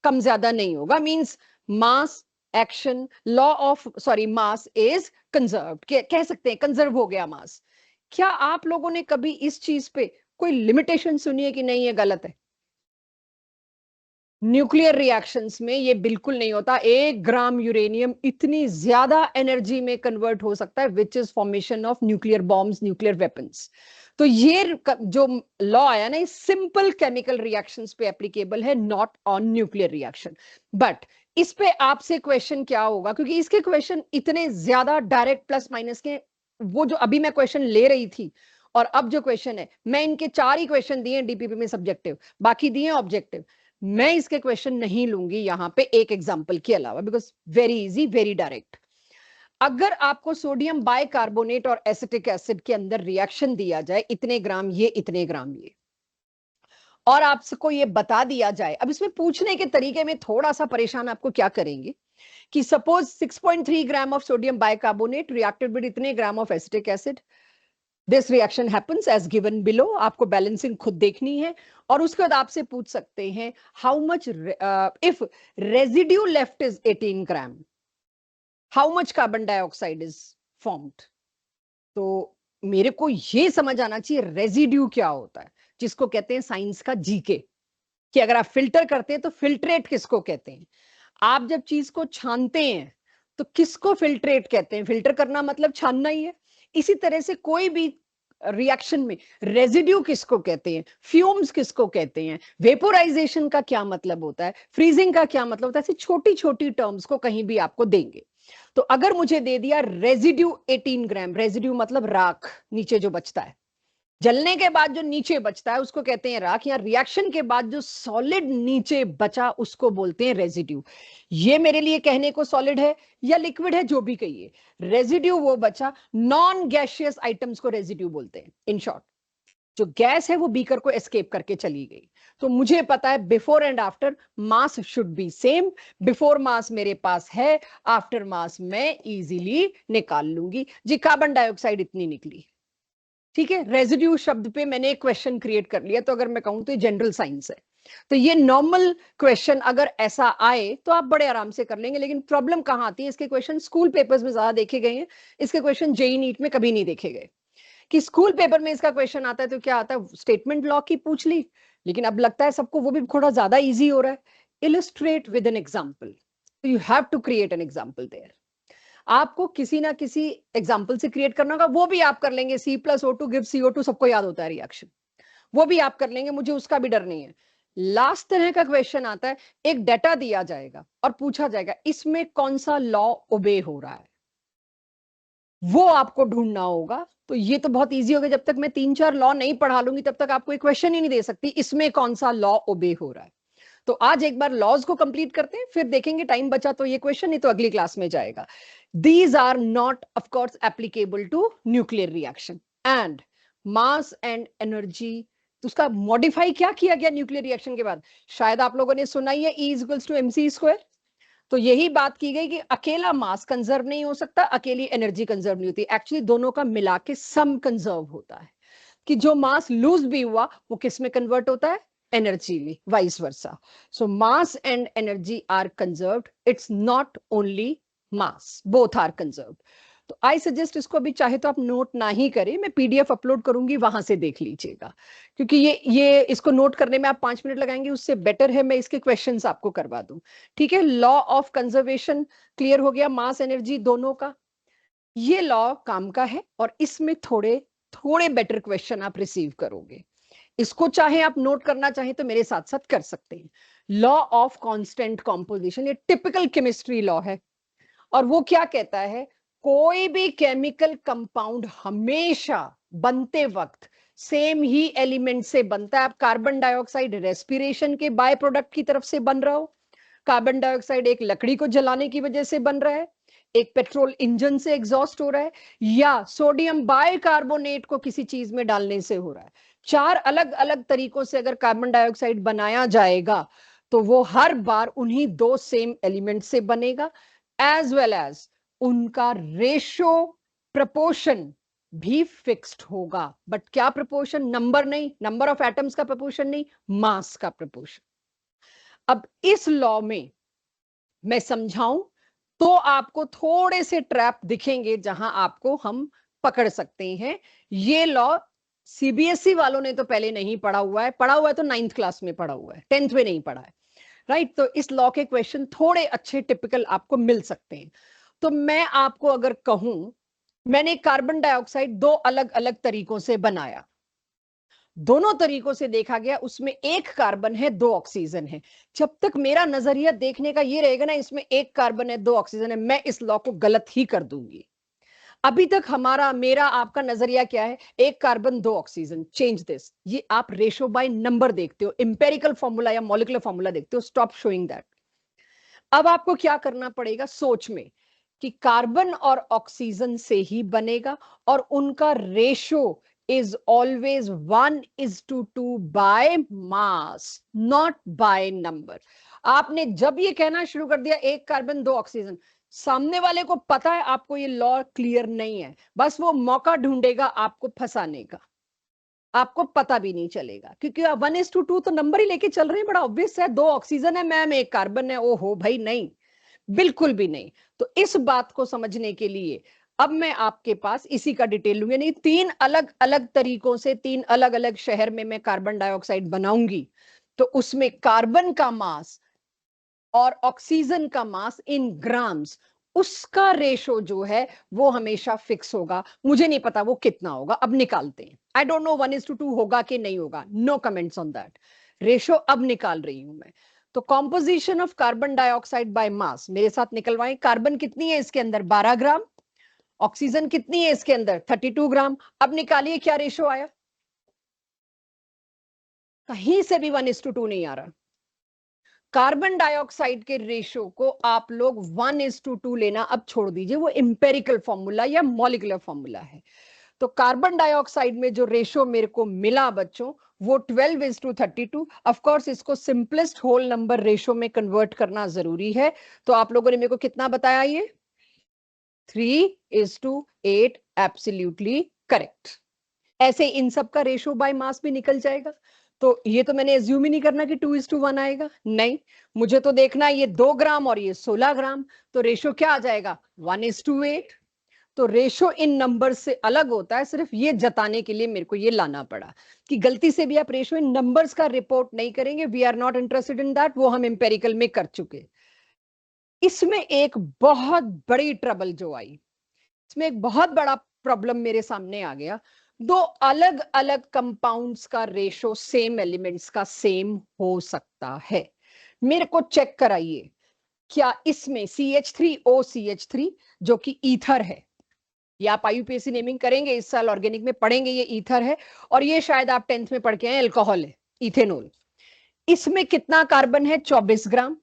कम ज्यादा नहीं होगा। Means mass action, law of, sorry, mass is conserved, कह सकते हैं कंजर्व हो गया मास। क्या आप लोगों ने कभी इस चीज पे कोई लिमिटेशन सुनी है कि नहीं ये गलत है? न्यूक्लियर रिएक्शंस में ये बिल्कुल नहीं होता। 1 ग्राम यूरेनियम इतनी ज्यादा एनर्जी में कन्वर्ट हो सकता है, which is formation of nuclear bombs, nuclear weapons. तो ये जो लॉ आया ना, सिंपल केमिकल रिएक्शंस पे एप्लीकेबल है, not on nuclear reaction. But इस पे आपसे क्वेश्चन क्या होगा, क्योंकि इसके क्वेश्चन इतने ज्यादा डायरेक्ट प्लस माइनस के, वो जो अभी मैं क्वेश्चन ले रही थी और अब जो क्वेश्चन है, मैं इनके 4 ही क्वेश्चन दिए डीपीपी में सब्जेक्टिव, बाकी दिए ऑब्जेक्टिव। मैं इसके क्वेश्चन नहीं लूंगी यहां पे एक एग्जांपल के अलावा, because very easy, very direct. अगर आपको सोडियम बाइकार्बोनेट और एसिटिक एसिड के अंदर रिएक्शन दिया जाए, इतने ग्राम ये, इतने ग्राम ये, और आपको ये बता दिया जाए, अब इसमें पूछने के तरीके में थोड़ा सा परेशान आपको क्या करेंगे कि suppose 6.3 gram of sodium bicarbonate reacted with इतने gram of acetic acid, this reaction happens as given below, आपको बैलेंसिंग खुद देखनी है। और उसके बाद आपसे पूछ सकते हैं how much if residue left is 18 gram, how much carbon dioxide is formed. तो मेरे को ये समझ आना चाहिए रेजिड्यू क्या होता है, जिसको कहते हैं साइंस का जीके, कि अगर आप फिल्टर करते हैं तो फिल्ट्रेट किसको कहते हैं। आप जब चीज को छानते हैं तो किसको फिल्ट्रेट कहते हैं, फिल्टर करना मतलब छानना ही है। इसी तरह से कोई भी रिएक्शन में रेजिड्यू किसको कहते हैं, फ्यूम्स किसको कहते हैं, वेपोराइजेशन का क्या मतलब होता है, फ्रीजिंग का क्या मतलब होता है, ऐसी छोटी छोटी टर्म्स को कहीं भी आपको देंगे। तो अगर मुझे दे दिया रेजिड्यू 18 ग्राम, रेजिड्यू मतलब राख, नीचे जो बचता है, जलने के बाद जो नीचे बचता है उसको कहते हैं राख, या रिएक्शन के बाद जो सॉलिड नीचे बचा उसको बोलते हैं रेजिड्यू। ये मेरे लिए कहने को सॉलिड है या लिक्विड है, जो भी कहिए, रेजिड्यू वो बचा। नॉन गैशियस आइटम्स को रेजिड्यू बोलते हैं। इन शॉर्ट, जो गैस है वो बीकर को एस्केप करके चली गई। तो मुझे पता है before and after mass should be same. Before mass मेरे पास है, आफ्टर मास मैं इजीली निकाल लूंगी। जी कार्बन डाइऑक्साइड इतनी निकली, ठीक है। रेजिड्यू शब्द पे मैंने एक क्वेश्चन क्रिएट कर लिया, तो अगर मैं कहूं तो ये जनरल साइंस है। तो ये नॉर्मल क्वेश्चन अगर ऐसा आए तो आप बड़े आराम से कर लेंगे। लेकिन प्रॉब्लम कहां आती है, इसके क्वेश्चन स्कूल पेपर्स में ज्यादा देखे गए हैं, इसके क्वेश्चन जेईई नीट में कभी नहीं देखे गए। कि स्कूल पेपर में इसका क्वेश्चन आता है तो क्या आता है, स्टेटमेंट लॉ की पूछ ली, लेकिन अब लगता है सबको वो भी थोड़ा ज्यादा इजी हो रहा है, illustrate with an example. You have to create an example there. आपको किसी ना किसी एग्जाम्पल से क्रिएट करना होगा, वो भी आप कर लेंगे। C+O2 गिव CO2 सबको याद होता है रिएक्शन, वो भी आप कर लेंगे, मुझे उसका भी डर नहीं है। लास्ट तरह का क्वेश्चन आता है, एक डाटा दिया जाएगा और पूछा जाएगा इसमें कौन सा लॉ ओबे हो रहा है, वो आपको ढूंढना होगा। तो ये तो बहुत इजी हो गया, जब तक मैं 3-4 लॉ नहीं पढ़ा लूंगी तब तक आपको एक क्वेश्चन ही नहीं दे सकती इसमें कौन सा लॉ ओबे हो रहा है। तो आज एक बार लॉज को कंप्लीट करते हैं, फिर देखेंगे टाइम बचा तो ये क्वेश्चन, नहीं तो अगली क्लास में जाएगा। These are not of course applicable to nuclear reaction and mass and energy. तो उसका मॉडिफाई क्या किया गया न्यूक्लियर रिएक्शन के बाद, शायद आप लोगों ने सुना ही है, E=mc²। तो यही बात की गई कि अकेला मास कंजर्व नहीं हो सकता, अकेली एनर्जी कंजर्व नहीं होती, एक्चुअली दोनों का मिला के सम कंजर्व होता है। कि जो मास लूज भी हुआ वो किस में कन्वर्ट होता है, एनर्जी में, vice versa. So mass and energy are conserved, it's not only mass, both are conserved. तो आई सजेस्ट इसको अभी चाहे तो आप नोट ना ही करें, मैं PDF अपलोड करूंगी, वहां से देख लीजिएगा। क्योंकि ये इसको नोट करने में आप 5 मिनट लगाएंगे, उससे बेटर है मैं इसके क्वेश्चंस आपको करवा दूं। ठीक है, लॉ ऑफ कंजर्वेशन क्लियर हो गया, मास एनर्जी दोनों का। ये लॉ काम का है और इसमें थोड़े थोड़े बेटर क्वेश्चन आप रिसीव करोगे। इसको चाहे आप नोट करना चाहें तो मेरे साथ साथ कर सकते हैं। लॉ ऑफ कांस्टेंट कॉम्पोजिशन, ये टिपिकल केमिस्ट्री लॉ है। और वो क्या कहता है, कोई भी केमिकल कंपाउंड हमेशा बनते वक्त सेम ही एलिमेंट से बनता है। आप कार्बन डाइऑक्साइड रेस्पिरेशन के बाय प्रोडक्ट की तरफ से बन रहा हो, कार्बन डाइऑक्साइड एक लकड़ी को जलाने की वजह से बन रहा है, एक पेट्रोल इंजन से एग्जॉस्ट हो रहा है, या सोडियम बाइकार्बोनेट को किसी चीज में डालने से हो रहा है। 4 अलग अलग तरीकों से अगर कार्बन डाइऑक्साइड बनाया जाएगा तो वो हर बार उन्हीं 2 सेम एलिमेंट से बनेगा, एज वेल एज उनका रेशो प्रपोर्शन भी फिक्स्ड होगा। बट क्या प्रपोर्शन, नंबर नहीं, नंबर ऑफ एटम्स का प्रपोर्शन नहीं, मास का प्रपोर्शन। अब इस लॉ में मैं समझाऊं तो आपको थोड़े से ट्रैप दिखेंगे जहां आपको हम पकड़ सकते हैं। ये लॉ CBSE वालों ने तो पहले नहीं पढ़ा हुआ है, पढ़ा हुआ है तो 9th क्लास में पढ़ा हुआ है, 10th में नहीं पढ़ा है, राइट। तो इस लॉ के क्वेश्चन थोड़े अच्छे टिपिकल आपको मिल सकते हैं। तो मैं आपको अगर कहूं, मैंने कार्बन डाइऑक्साइड 2 अलग अलग तरीकों से बनाया, दोनों तरीकों से देखा गया, उसमें एक कार्बन है 2 ऑक्सीजन है। जब तक मेरा नजरिया देखने का ये रहेगा ना इसमें एक कार्बन है 2 ऑक्सीजन है, मैं इस लॉ को गलत ही कर दूंगी। अभी तक हमारा मेरा आपका नजरिया क्या है, एक कार्बन 2 ऑक्सीजन, चेंज दिस। ये आप रेशो बाय नंबर देखते हो, इंपेरिकल फॉर्मूला या मॉलिक्यूलर फॉर्मूला देखते हो, स्टॉप शोइंग दैट। अब आपको क्या करना पड़ेगा सोच में, कि कार्बन और ऑक्सीजन से ही बनेगा और उनका ratio is always 1:2 by mass, not by number. आपने जब ये कहना शुरू कर दिया एक कार्बन 2 ऑक्सीजन, सामने वाले को पता है आपको ये लॉ क्लियर नहीं है, बस वो मौका ढूंढेगा आपको फंसाने का, आपको पता भी नहीं चलेगा, क्योंकि 1:2 तो नंबर ही लेके चल रहे हैं, बड़ा ऑब्वियस है, 2 ऑक्सीजन है मैम, एक कार्बन है, ओहो भाई नहीं, बिल्कुल भी नहीं। तो इस बात को समझने के लिए अब मैं आपके पास इसी का डिटेल लूंगी, यानी 3 अलग अलग तरीकों से 3 अलग अलग शहर में मैं कार्बन डाइऑक्साइड बनाऊंगी, तो उसमें कार्बन का मास और ऑक्सीजन का मास इन ग्राम्स, उसका रेशो जो है वो हमेशा फिक्स होगा, मुझे नहीं पता वो कितना होगा, अब निकालते हैं। आई डोंट नो 1:2 होगा कि नहीं होगा, no comments on that, ratio अब निकाल रही हूं मैं। तो composition of carbon dioxide by mass मेरे साथ निकलवाएं। कार्बन कितनी है इसके अंदर, 12 ग्राम, ऑक्सीजन कितनी है इसके अंदर, 32 ग्राम। अब निकालिए क्या रेशो आया, कहीं से भी 1:2 नहीं आ रहा। कार्बन डाइऑक्साइड के रेशो को आप लोग 1:2 लेना अब छोड़ दीजिए, वो इंपेरिकल फॉर्मूला या मॉलिक्यूलर फॉर्मूला है। तो कार्बन डाइऑक्साइड में जो रेशो मेरे को मिला बच्चों, वो 12:32। ऑफ कोर्स इसको सिंपलेस्ट होल नंबर रेशो में कन्वर्ट करना जरूरी है। तो आप लोगों ने मेरे को कितना बताया, ये 3:8, एब्सोल्युटली करेक्ट। ऐसे इन सब का रेशो बाय मास भी निकल जाएगा। तो ये तो मैंने एज्यूम ही नहीं करना कि 2:1 आएगा, नहीं, मुझे तो देखना है ये 2 ग्राम और ये 16 ग्राम, तो रेशो क्या आ जाएगा, 1:8। तो रेशो इन नंबर से अलग होता है, सिर्फ ये जताने के लिए मेरे को ये लाना पड़ा कि गलती से भी आप रेशो इन नंबर्स का रिपोर्ट नहीं करेंगे, we are not interested in that, वो हम एम्पेरिकल में कर चुके। इसमें एक बहुत बड़ी ट्रबल जो आई, इसमें एक बहुत बड़ा प्रॉब्लम मेरे सामने आ गया, 2 अलग अलग कंपाउंड्स का रेशो सेम एलिमेंट्स का सेम हो सकता है। मेरे को चेक कराइए, क्या इसमें CH3OCH3 जो कि ईथर है, ये आप IUPAC नेमिंग करेंगे, इस साल ऑर्गेनिक में पढ़ेंगे, ये ईथर है, और ये शायद आप 10th में पढ़ के आए, अल्कोहल है, इथेनॉल। इसमें कितना कार्बन है, 24 ग्राम,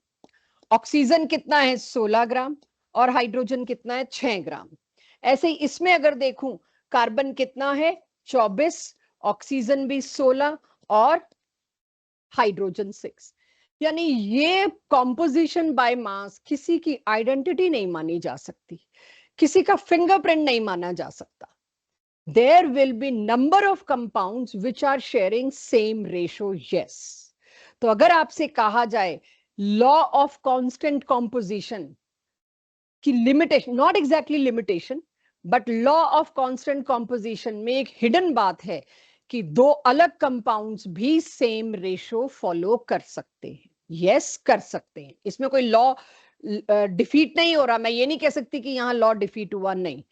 ऑक्सीजन कितना है, 16 ग्राम, और हाइड्रोजन कितना है, 6 ग्राम। ऐसे ही इसमें अगर देखूं, कार्बन कितना है, 24, ऑक्सीजन भी 16, और हाइड्रोजन 6। यानी ये कॉम्पोजिशन बाय मास किसी की आइडेंटिटी नहीं मानी जा सकती, किसी का फिंगरप्रिंट नहीं माना जा सकता। There will be number of compounds which are sharing same ratio, yes. तो अगर आपसे कहा जाए लॉ ऑफ कांस्टेंट कॉम्पोजिशन की limitation, not exactly limitation, but law of constant composition में एक हिडन बात है कि 2 अलग कंपाउंड्स भी सेम रेशो फॉलो कर सकते हैं, यस कर सकते हैं, इसमें कोई लॉ डिफीट नहीं हो रहा। मैं ये नहीं कह सकती कि यहाँ लॉ डिफीट हुआ, नहीं,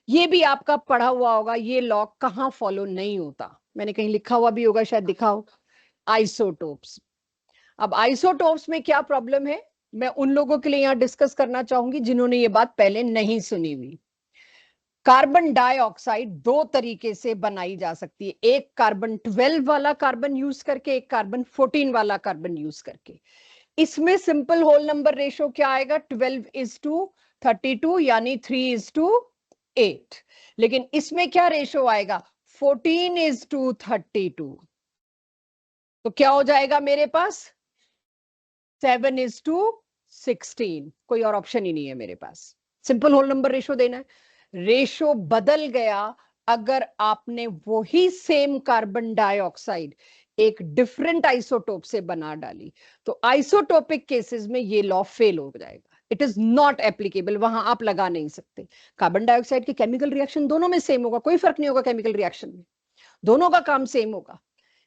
ये भी आपका पढ़ा हुआ होगा, ये लॉ कहाँ फॉलो नहीं होता, मैंने कहीं लिखा हुआ भी होगा, शायद दिखाओ, आइसोटोप्स। अब आइसोटोप्स में क्या प्रॉब्लम है, मैं उन लोगों के लिए यहां डिस्कस करना चाहूंगी जिन्होंने ये बात पहले नहीं सुनी हुई। कार्बन डाइऑक्साइड 2 तरीके से बनाई जा सकती है, एक कार्बन 12 वाला कार्बन यूज करके, एक कार्बन 14 वाला कार्बन यूज करके। इसमें सिंपल होल नंबर रेशो क्या आएगा, 12:32, यानी 3:8। लेकिन इसमें क्या रेशो आएगा, 14:32। तो क्या हो जाएगा मेरे पास, 7:16। कोई और ऑप्शन ही नहीं है मेरे पास, सिंपल होल नंबर रेशो देना है। रेशो बदल गया अगर आपने वही सेम कार्बन डाइऑक्साइड एक डिफरेंट आइसोटोप से बना डाली, तो आइसोटोपिक केसेस में ये लॉ फेल हो जाएगा, इट इज नॉट एप्लीकेबल, वहां आप लगा नहीं सकते। कार्बन डाइऑक्साइड के केमिकल रिएक्शन दोनों में सेम होगा, कोई फर्क नहीं होगा केमिकल रिएक्शन में, दोनों का काम सेम होगा,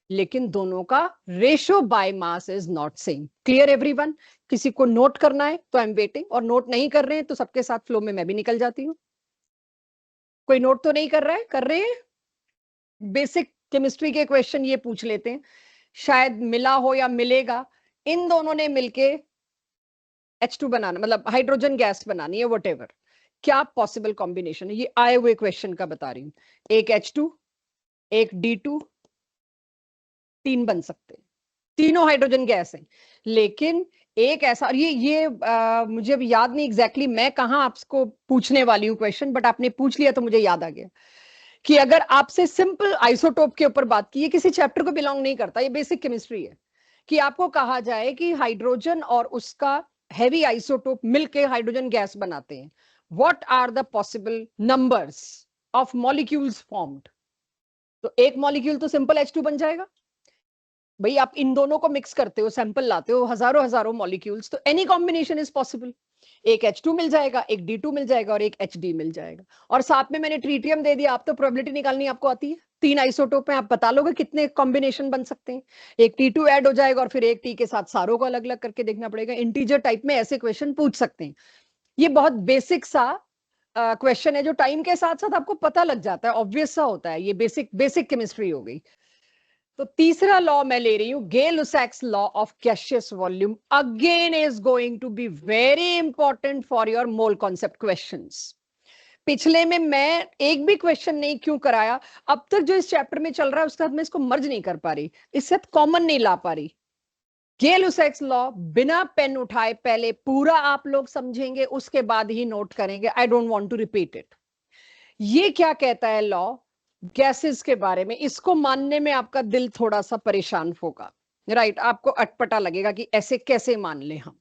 लेकिन दोनों का ratio by mass is not same. Clear everyone? किसी को नोट करना है तो आई एम वेटिंग, और नोट नहीं कर रहे हैं तो सबके साथ फ्लो में मैं भी निकल जाती हूँ। कोई नोट तो नहीं कर रहा है, कर रहे हैं? बेसिक केमिस्ट्री के क्वेश्चन ये पूछ लेते हैं, शायद मिला हो या मिलेगा। इन दोनों ने मिलके H2 बनाना, मतलब हाइड्रोजन गैस बनानी है, वटेवर, क्या पॉसिबल कॉम्बिनेशन है, ये आए हुए क्वेश्चन का बता रही हूँ। एक H2, एक D2, 3 बन सकते हैं, तीनों हाइड्रोजन गैस हैं। लेकिन एक ऐसा, और ये मुझे अब याद नहीं एग्जैक्टली मैं कहाँ आपको पूछने वाली हूँ क्वेश्चन, बट आपने पूछ लिया तो मुझे याद आ गया कि अगर आपसे सिंपल आइसोटोप के ऊपर बात की, ये किसी चैप्टर को बिलोंग नहीं करता, ये बेसिक केमिस्ट्री है, कि आपको कहा जाए कि हाइड्रोजन और उसका हैवी आइसोटोप मिलके हाइड्रोजन गैस बनाते हैं, what are the possible numbers of molecules formed. तो एक मॉलिक्यूल तो सिंपल H2 बन जाएगा भाई, आप इन दोनों को मिक्स करते हो, सैंपल लाते हो, हजारों हजारों मॉलिक्यूल्स, तो एनी कॉम्बिनेशन इज पॉसिबल। एक H2 मिल जाएगा, एक D2 मिल जाएगा और एक HD मिल जाएगा, और साथ में मैंने ट्रीटियम दे दिया। आप तो प्रोबेबिलिटी निकालनी आपको आती है, 3 आइसोटोप है, आप बता लोगे कितने कॉम्बिनेशन बन सकते हैं। एक T2 ऐड हो जाएगा और फिर एक T के साथ सारों को अलग अलग करके देखना पड़ेगा। इंटीजर टाइप में ऐसे क्वेश्चन पूछ सकते हैं। ये बहुत बेसिक सा क्वेश्चन है जो टाइम के साथ साथ आपको पता लग जाता है, ऑब्वियस सा होता है। ये बेसिक बेसिक केमिस्ट्री हो गई। तो तीसरा लॉ मैं ले रही हूं, Gay-Lussac's law of gaseous volume, again is going to be very important for your mole concept questions. पिछले में मैं एक भी क्वेश्चन नहीं क्यों कराया, अब तक जो इस चैप्टर में चल रहा है उसके साथ मैं इसको मर्ज नहीं कर पा रही, इसके साथ कॉमन नहीं ला पा रही। Gay-Lussac's लॉ बिना पेन उठाए पहले पूरा आप लोग समझेंगे, उसके बाद ही नोट करेंगे। I don't want to repeat it. ये क्या कहता है लॉ गैसेस के बारे में, इसको मानने में आपका दिल थोड़ा सा परेशान होगा, राइट? आपको अटपटा लगेगा कि ऐसे कैसे मान ले हम।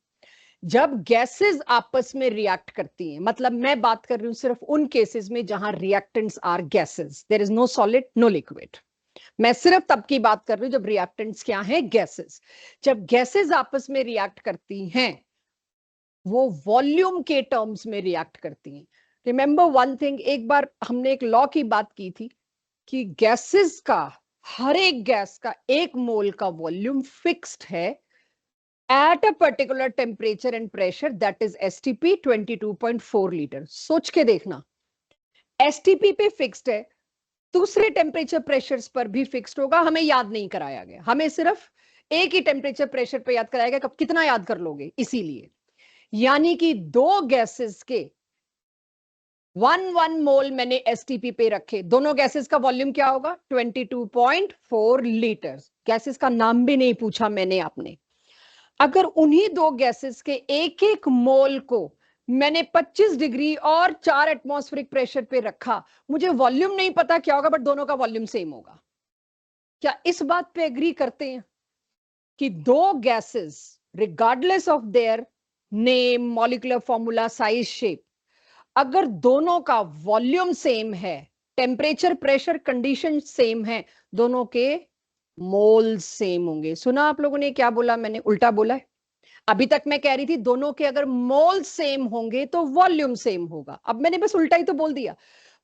जब गैसेस आपस में रिएक्ट करती हैं, मतलब मैं बात कर रही हूं सिर्फ उन केसेस में जहां reactants are gases, there is no solid no liquid. मैं सिर्फ तब की बात कर रही हूं जब रिएक्टेंट्स क्या है, गैसेस। जब गैसेस आपस में रिएक्ट करती हैं, वो वॉल्यूम के टर्म्स में रिएक्ट करती हैं। रिमेंबर वन थिंग, एक बार हमने एक लॉ की बात की थी कि गैसेस का, हर एक गैस का 1 मोल का वॉल्यूम फिक्स्ड है at a particular temperature and pressure, that is STP 22.4 litre. सोच के देखना, STP पे फिक्स्ड है, दूसरे टेम्परेचर प्रेशर्स पर भी फिक्स्ड होगा। हमें याद नहीं कराया गया, हमें सिर्फ एक ही टेम्परेचर प्रेशर पे याद कराया गया। कब कितना याद कर लोगे? इसीलिए यानी कि दो गैसेस के 1 मोल मैंने STP पे रखे, दोनों गैसेस का वॉल्यूम क्या होगा? 22.4 लीटर। गैसेस का नाम भी नहीं पूछा मैंने आपने। अगर उन्हीं दो गैसेस के एक एक मोल को मैंने 25 डिग्री और 4 एटमॉस्फेरिक प्रेशर पे रखा, मुझे वॉल्यूम नहीं पता क्या होगा, बट दोनों का वॉल्यूम सेम होगा। क्या इस बात पे एग्री करते हैं कि दो gases regardless of their name, molecular formula, size, shape, अगर दोनों का वॉल्यूम सेम है, टेम्परेचर, प्रेशर, कंडीशन सेम है, दोनों के मोल सेम होंगे? सुना आप लोगों ने क्या बोला? मैंने उल्टा बोला है। अभी तक मैं कह रही थी दोनों के अगर मोल सेम होंगे तो वॉल्यूम सेम होगा, अब मैंने बस उल्टा ही तो बोल दिया।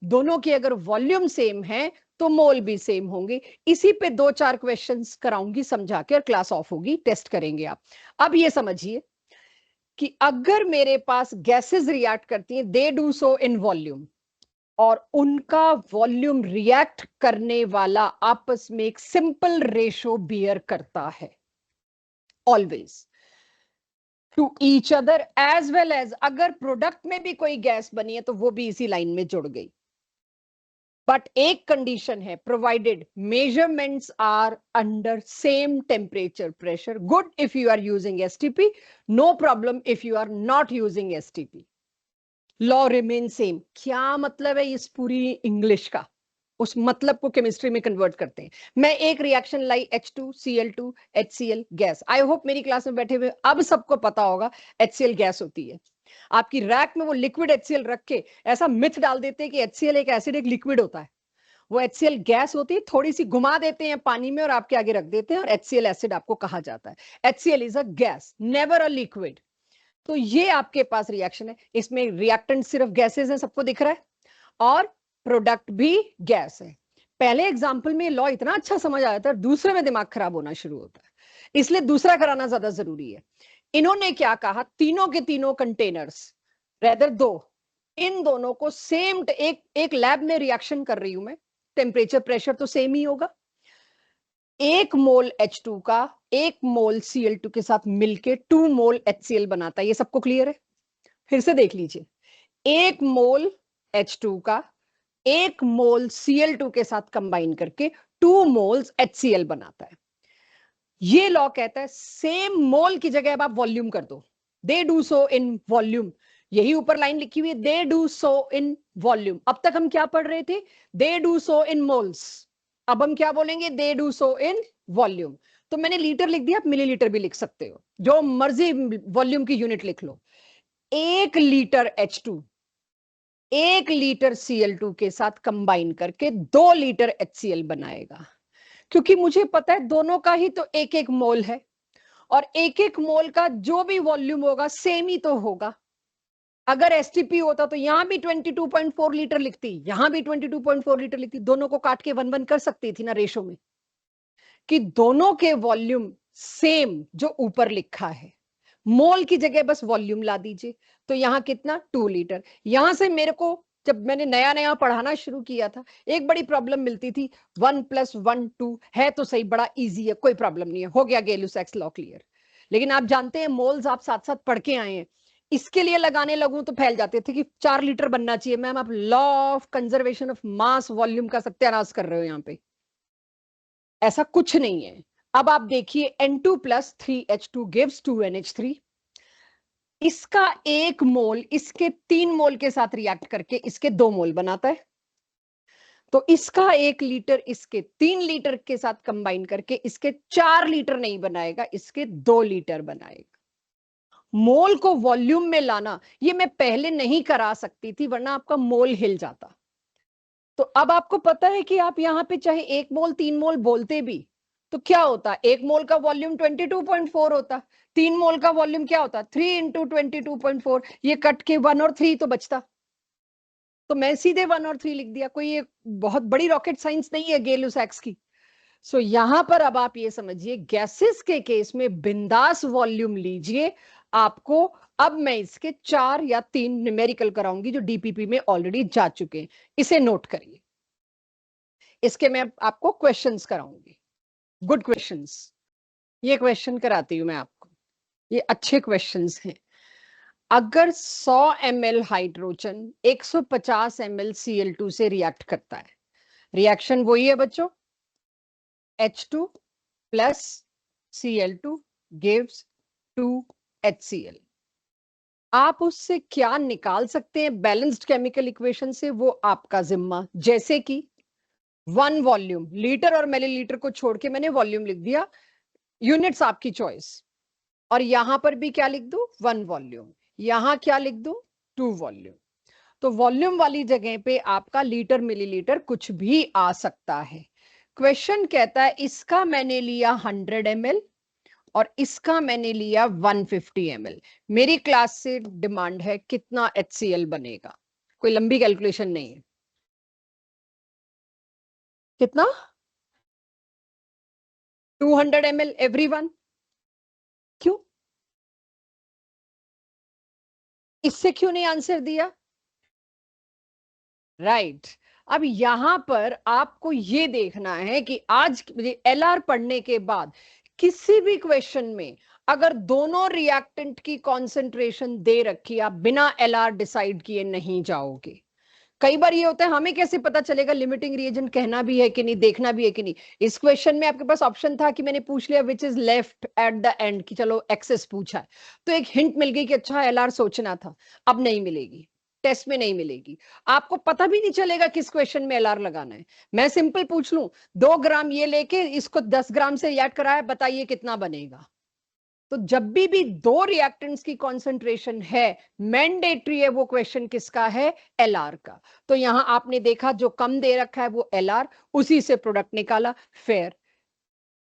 दोनों के अगर वॉल्यूम सेम है तो मोल भी सेम होंगे। इसी पे 2-4 क्वेश्चंस कराऊंगी समझा के, और क्लास ऑफ होगी, टेस्ट करेंगे आप। अब ये समझिए कि अगर मेरे पास गैसेस रिएक्ट करती हैं, they do so in volume, और उनका वॉल्यूम रिएक्ट करने वाला आपस में एक सिंपल रेशो बियर करता है always to each other, as well as अगर प्रोडक्ट में भी कोई गैस बनी है तो वो भी इसी लाइन में जुड़ गई। बट एक कंडीशन है, provided measurements are under same temperature pressure. Good if you are using STP, no problem if you are not using STP। Law remain same. क्या मतलब है इस पूरी इंग्लिश का? उस मतलब को केमिस्ट्री में कन्वर्ट करते हैं। मैं एक reaction lie H2Cl2 HCl gas. I hope मेरी क्लास में बैठे हुए अब सबको पता होगा HCl गैस होती है। आपकी रैक में वो लिक्विड HCl रख के ऐसा मिथ डाल देते हैं कि HCl एक एसिड, एक लिक्विड होता है। वो HCl गैस होती है, थोड़ी सी घुमा देते हैं पानी में और आपके आगे रख देते हैं, और HCl एसिड आपको कहा जाता है। HCl is a gas, never a liquid. तो ये आपके पास रिएक्शन है, इसमें रिएक्टेंट सिर्फ गैसेस हैं, सबको दिख रहा है, और प्रोडक्ट भी गैस है। पहले एग्जाम्पल में लॉ इतना अच्छा समझ आया था, दूसरे में दिमाग खराब होना शुरू होता है, इसलिए दूसरा कराना ज्यादा जरूरी है। इन्होंने क्या कहा, तीनों के तीनों कंटेनर्स, रेदर दो, इन दोनों को सेम, एक लैब में रिएक्शन कर रही हूं मैं, टेम्परेचर प्रेशर तो सेम ही होगा। 1 मोल H2 का 1 मोल Cl2 के साथ मिलके 2 मोल HCl बनाता है। ये सबको क्लियर है? फिर से देख लीजिए, 1 मोल H2 का 1 मोल Cl2 के साथ कंबाइन करके 2 मोल्स HCl बनाता है। ये लॉ कहता है सेम मोल की जगह अब आप वॉल्यूम कर दो, they do so in volume. यही ऊपर लाइन लिखी हुई है, they do so in volume. अब तक हम क्या पढ़ रहे थे, they do so in moles. अब हम क्या बोलेंगे, they do so in volume. तो मैंने लीटर लिख दिया, आप मिलीलीटर भी लिख सकते हो, जो मर्जी वॉल्यूम की यूनिट लिख लो। 1 लीटर H2 1 लीटर Cl2 के साथ कंबाइन करके 2 लीटर HCl बनाएगा। क्योंकि मुझे पता है दोनों का ही तो 1-1 मोल है, और 1-1 मोल का जो भी वॉल्यूम होगा सेम ही तो होगा। अगर एसटीपी होता तो यहां भी 22.4 लीटर लिखती, यहां भी 22.4 लीटर लिखती, दोनों को काट के 1-1 कर सकती थी ना रेशो में, कि दोनों के वॉल्यूम सेम जो ऊपर लिखा है, मोल की जगह बस वॉल्यूम ला दीजिए। तो यहां कितना, 2 लीटर। यहां से मेरे को जब मैंने नया नया पढ़ाना शुरू किया था, एक बड़ी प्रॉब्लम मिलती थी, 1 + 1 2 है तो सही, बड़ा इजी है, कोई प्रॉब्लम नहीं है, हो गया गेलुसैक्स लॉ क्लियर। लेकिन आप जानते हैं मोल्स आप साथ साथ पढ़ के आए हैं, इसके लिए लगाने लगूं तो फैल जाते थे कि 4 लीटर बनना चाहिए। मैम आप law of conservation of mass volume का सत्यानाश कर रहे हो यहाँ पे, ऐसा कुछ नहीं है। अब आप देखिए, N2 + 3H2 gives 2NH3। इसका 1 मोल इसके 3 मोल के साथ रिएक्ट करके इसके 2 मोल बनाता है। तो इसका 1 लीटर इसके 3 लीटर के साथ कंबाइन करके इसके 4 लीटर नहीं बनाएगा, इसके 2 लीटर बनाएगा। मोल को वॉल्यूम में लाना ये मैं पहले नहीं करा सकती थी, वरना आपका मोल हिल जाता। तो अब आपको पता है कि आप यहां पे चाहे 1 मोल 3 मोल बोलते भी तो क्या होता, 1 मोल का वॉल्यूम 22.4 होता, 3 मोल का वॉल्यूम क्या होता, 3 × 22.4, ये कट के 1 और 3 तो बचता। तो मैं सीधे 1 और 3 लिख दिया, कोई ये बहुत बड़ी रॉकेट साइंस नहीं है गेलुसैक्स की। सो यहां पर अब आप ये समझिए, गैसेस के केस में बिंदास वॉल्यूम लीजिए आपको। अब मैं इसके 4 या 3 न्यूमेरिकल कराऊंगी जो डीपीपी में ऑलरेडी जा चुके हैं, इसे नोट करिए। इसके मैं आपको क्वेश्चंस कराऊंगी, गुड क्वेश्चंस। ये क्वेश्चन कराती हूं मैं आपको, ये अच्छे क्वेश्चंस हैं। अगर 100 ml हाइड्रोजन 150 ml Cl2 से रिएक्ट करता है, रिएक्शन वही है बच्चों, H2 + Cl2 gives 2HCl। आप उससे क्या निकाल सकते हैं बैलेंस्ड केमिकल इक्वेशन से, वो आपका जिम्मा। जैसे कि 1 वॉल्यूम, लीटर और मिलीलीटर को छोड़ के मैंने वॉल्यूम लिख दिया, यूनिट्स आपकी चॉइस। और यहां पर भी क्या लिख दूं, 1 वॉल्यूम, यहां क्या लिख दूं, 2 वॉल्यूम। तो वॉल्यूम वाली जगह पे आपका लीटर मिलीलीटर कुछ भी आ सकता है। क्वेश्चन कहता है इसका मैंने लिया 100 ml और इसका मैंने लिया 150 ml। मेरी क्लास से डिमांड है कितना HCl बनेगा, कोई लंबी कैलकुलेशन नहीं है। कितना, 200 ml एवरीवन। क्यों, इससे क्यों नहीं आंसर दिया, राइट। अब यहां पर आपको ये देखना है कि आज LR पढ़ने के बाद किसी भी क्वेश्चन में अगर दोनों रिएक्टेंट की कॉन्सेंट्रेशन दे रखी, आप बिना LR डिसाइड किए नहीं जाओगे। कई बार ये होता है, हमें कैसे पता चलेगा लिमिटिंग रिएजेंट कहना भी है कि नहीं, देखना भी है कि नहीं। इस क्वेश्चन में आपके पास ऑप्शन था कि मैंने पूछ लिया which is left at the end, कि चलो एक्सेस पूछा है तो एक हिंट मिल गई कि अच्छा LR सोचना था। अब नहीं मिलेगी, टेस्ट में नहीं मिलेगी, आपको पता भी नहीं चलेगा किस क्वेश्चन में LR लगाना है। मैं सिंपल पूछ लूं 2 ग्राम ये लेके इसको 10 ग्राम से ऐड कराया, बताइए कितना बनेगा। तो जब भी दो रिएक्टेंट्स की कॉन्सेंट्रेशन है, मैंडेटरी है वो क्वेश्चन किसका है, LR का। तो यहां आपने देखा जो कम दे रखा है वो LR, उसी से प्रोडक्ट निकाला, fair.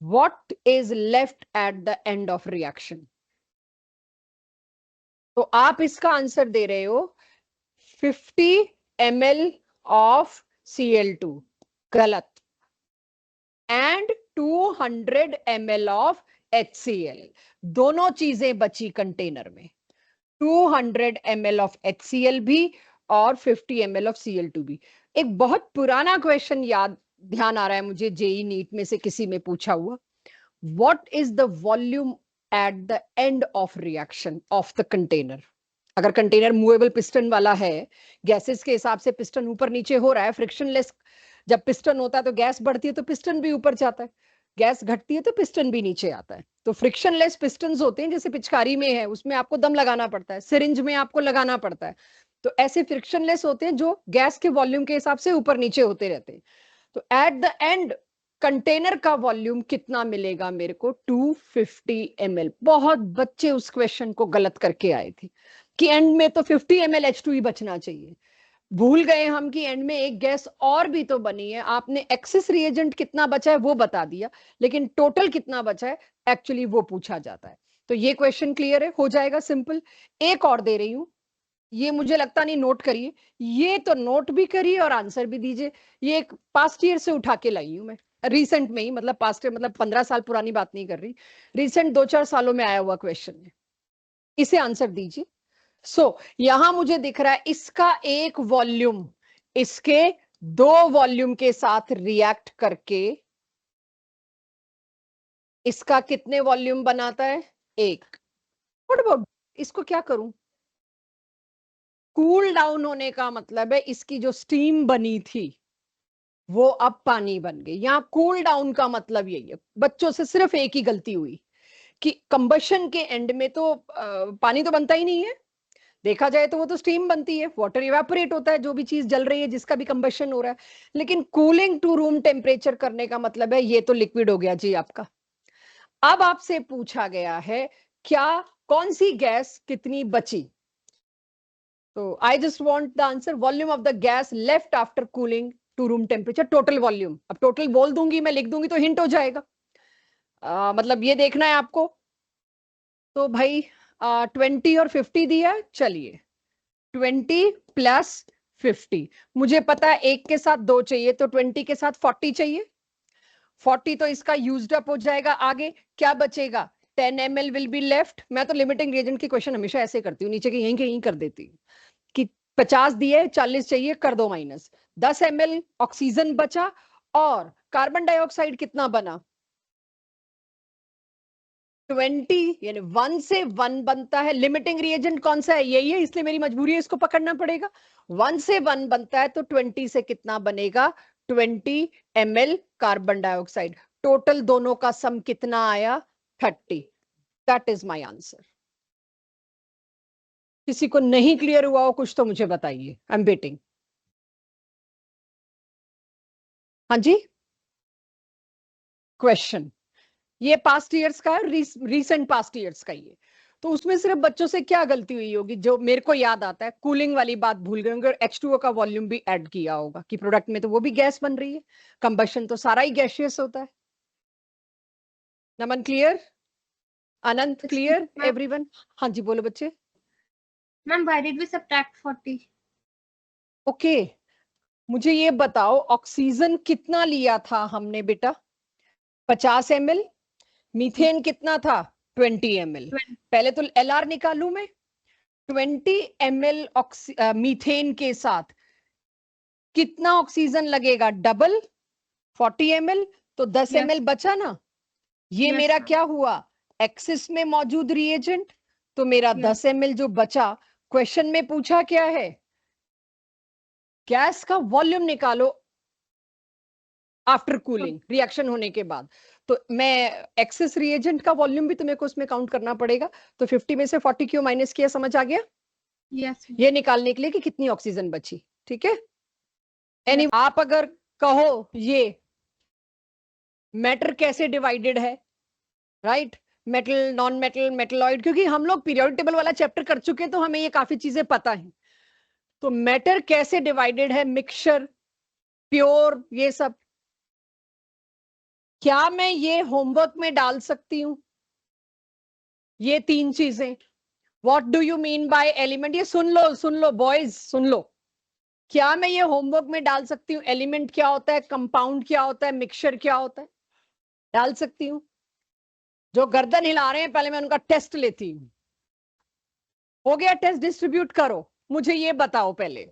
What is left at the end of reaction, तो आप इसका आंसर दे रहे हो 50 ml ऑफ Cl2, गलत, एंड 200 ml ऑफ HCl। दोनों चीजें बची कंटेनर में, 200 ml ऑफ HCl भी और 50 ml ऑफ Cl2 भी। एक बहुत पुराना क्वेश्चन याद ध्यान आ रहा है मुझे, जेई नीट में से किसी में पूछा हुआ, what is the volume at the end of reaction of the container. अगर कंटेनर मूवेबल पिस्टन वाला है, गैसेस के हिसाब से पिस्टन ऊपर नीचे हो रहा है, फ्रिक्शनलेस जब पिस्टन होता है तो गैस बढ़ती है तो पिस्टन भी ऊपर जाता है। गैस घटती है तो पिस्टन भी नीचे आता है। तो फ्रिक्शनलेस पिस्टन्स होते हैं, जैसे पिचकारी में है, उसमें आपको दम लगाना पड़ता है, सिरिंज में आपको लगाना पड़ता है। तो ऐसे फ्रिक्शनलेस होते हैं जो गैस के वॉल्यूम के हिसाब से ऊपर नीचे होते रहते हैं। तो एट द एंड कंटेनर का वॉल्यूम कितना मिलेगा मेरे को? 250 ml। बहुत बच्चे उस क्वेश्चन को गलत करके आए थे कि एंड में तो 50 ml H2 ही बचना चाहिए। भूल गए हम कि एंड में एक गैस और भी तो बनी है। आपने एक्सेस रिएजेंट कितना बचा है वो बता दिया, लेकिन टोटल कितना बचा है एक्चुअली वो पूछा जाता है। तो ये क्वेश्चन क्लियर है, हो जाएगा सिंपल। एक और दे रही हूं, ये मुझे लगता नहीं नोट करिए, ये तो नोट भी करिए और आंसर भी दीजिए। ये एक पास्ट ईयर से उठा के लाई हूं मैं, रिसेंट में ही, मतलब पास्ट मतलब 15 साल पुरानी बात नहीं कर रही, रिसेंट 2-4 सालों में आया हुआ क्वेश्चन है। इसे आंसर दीजिए। यहां मुझे दिख रहा है इसका एक वॉल्यूम इसके 2 वॉल्यूम के साथ रिएक्ट करके इसका कितने वॉल्यूम बनाता है? 1। व्हाट अबाउट इसको क्या करूं? कूल डाउन होने का मतलब है इसकी जो स्टीम बनी थी वो अब पानी बन गई। यहां कूल डाउन का मतलब यही है। बच्चों से सिर्फ एक ही गलती हुई कि कंबशन के एंड में तो पानी तो बनता ही नहीं है, देखा जाए तो वो तो स्टीम बनती है, वाटर इवेपोरेट होता है, जो भी चीज जल रही है जिसका भी कंबशन हो रहा है। लेकिन कूलिंग टू रूम टेम्परेचर करने का मतलब है ये तो लिक्विड हो गया जी आपका। अब आपसे पूछा गया है क्या, कौन सी गैस कितनी बची? तो I just want the answer, volume of the gas left after cooling to room temperature, total volume. अब टोटल बोल दूंगी मैं, लिख दूंगी तो हिंट हो जाएगा। मतलब ये देखना है आपको। तो भाई 20 और 50 दिया, चलिए 20 प्लस 50। मुझे पता है एक के साथ 2 चाहिए, तो 20 के साथ 40 चाहिए। 40 तो इसका यूज्ड अप हो जाएगा। आगे क्या बचेगा? 10 ml विल बी लेफ्ट। मैं तो लिमिटिंग रिएजेंट की क्वेश्चन हमेशा ऐसे करती हूँ, नीचे के यहीं कर देती हूँ कि 50 दिए 40 चाहिए, कर दो माइनस। 10 ml ऑक्सीजन बचा और कार्बन डाइऑक्साइड कितना बना? 20, यानी 1 से 1 बनता है। लिमिटिंग रिएजेंट कौन सा है? यही है, इसलिए मेरी मजबूरी है इसको पकड़ना पड़ेगा। 1 से 1 बनता है तो 20 से कितना बनेगा? 20 ml कार्बन डाइऑक्साइड। टोटल दोनों का सम कितना आया? 30। That is my answer. किसी को नहीं क्लियर हुआ हो कुछ तो मुझे बताइए, आई एम वेटिंग। हाँ जी, क्वेश्चन ये पास्ट ईयर्स का है, रीसेंट पास्ट ईयर्स का ही है। तो उसमें सिर्फ बच्चों से क्या गलती हुई होगी? जो मेरे को याद आता है, कूलिंग वाली बात भूल गए होंगे और H2O का वॉल्यूम भी ऐड किया होगा कि प्रोडक्ट में तो वो भी गैस बन रही है। कंबशन तो सारा ही गैसियस होता है। Naman clear? Anant clear? Everyone? हाँ जी बोलो बच्चे। Ma'am why did we subtract 40? Okay, मुझे ये बताओ ऑक्सीजन कितना लिया था हमने बेटा? 50 ml। मीथेन कितना था? 20 ml। पहले तो LR निकालू मैं। 20 ml मीथेन के साथ कितना ऑक्सीजन लगेगा? डबल 40 ml, तो 10 ml बचा ना। ये मेरा क्या हुआ? एक्सिस में मौजूद रिएजेंट। तो मेरा 10 ml जो बचा, क्वेश्चन में पूछा क्या है? गैस का वॉल्यूम निकालो आफ्टर कूलिंग, रिएक्शन होने के बाद। तो मैं एक्सेस रिएजेंट का वॉल्यूम भी तुम्हें को उसमें काउंट करना पड़ेगा। तो 50 में से 40 क्यों माइनस किया, समझ आ गया? यस। ये निकालने के लिए कि कितनी ऑक्सीजन बची। ठीक है। आप अगर कहो ये मैटर कैसे डिवाइडेड है, right? Metal, non metal, metalloid, क्योंकि हम लोग पीरियोडिक टेबल वाला चैप्टर कर चुके हैं तो हमें ये काफी चीजें पता है। तो मैटर कैसे डिवाइडेड है, मिक्सचर, प्योर, ये सब। क्या मैं ये होमवर्क में डाल सकती हूँ ये 3 चीजें? What do you mean by element? ये सुन लो बॉयज, सुन लो। क्या मैं ये होमवर्क में डाल सकती हूँ? एलिमेंट क्या होता है, कंपाउंड क्या होता है, मिक्सचर क्या होता है? डाल सकती हूँ। जो गर्दन हिला रहे हैं पहले मैं उनका टेस्ट लेती हूँ। हो गया टेस्ट? डिस्ट्रीब्यूट करो। मुझे ये बताओ पहले,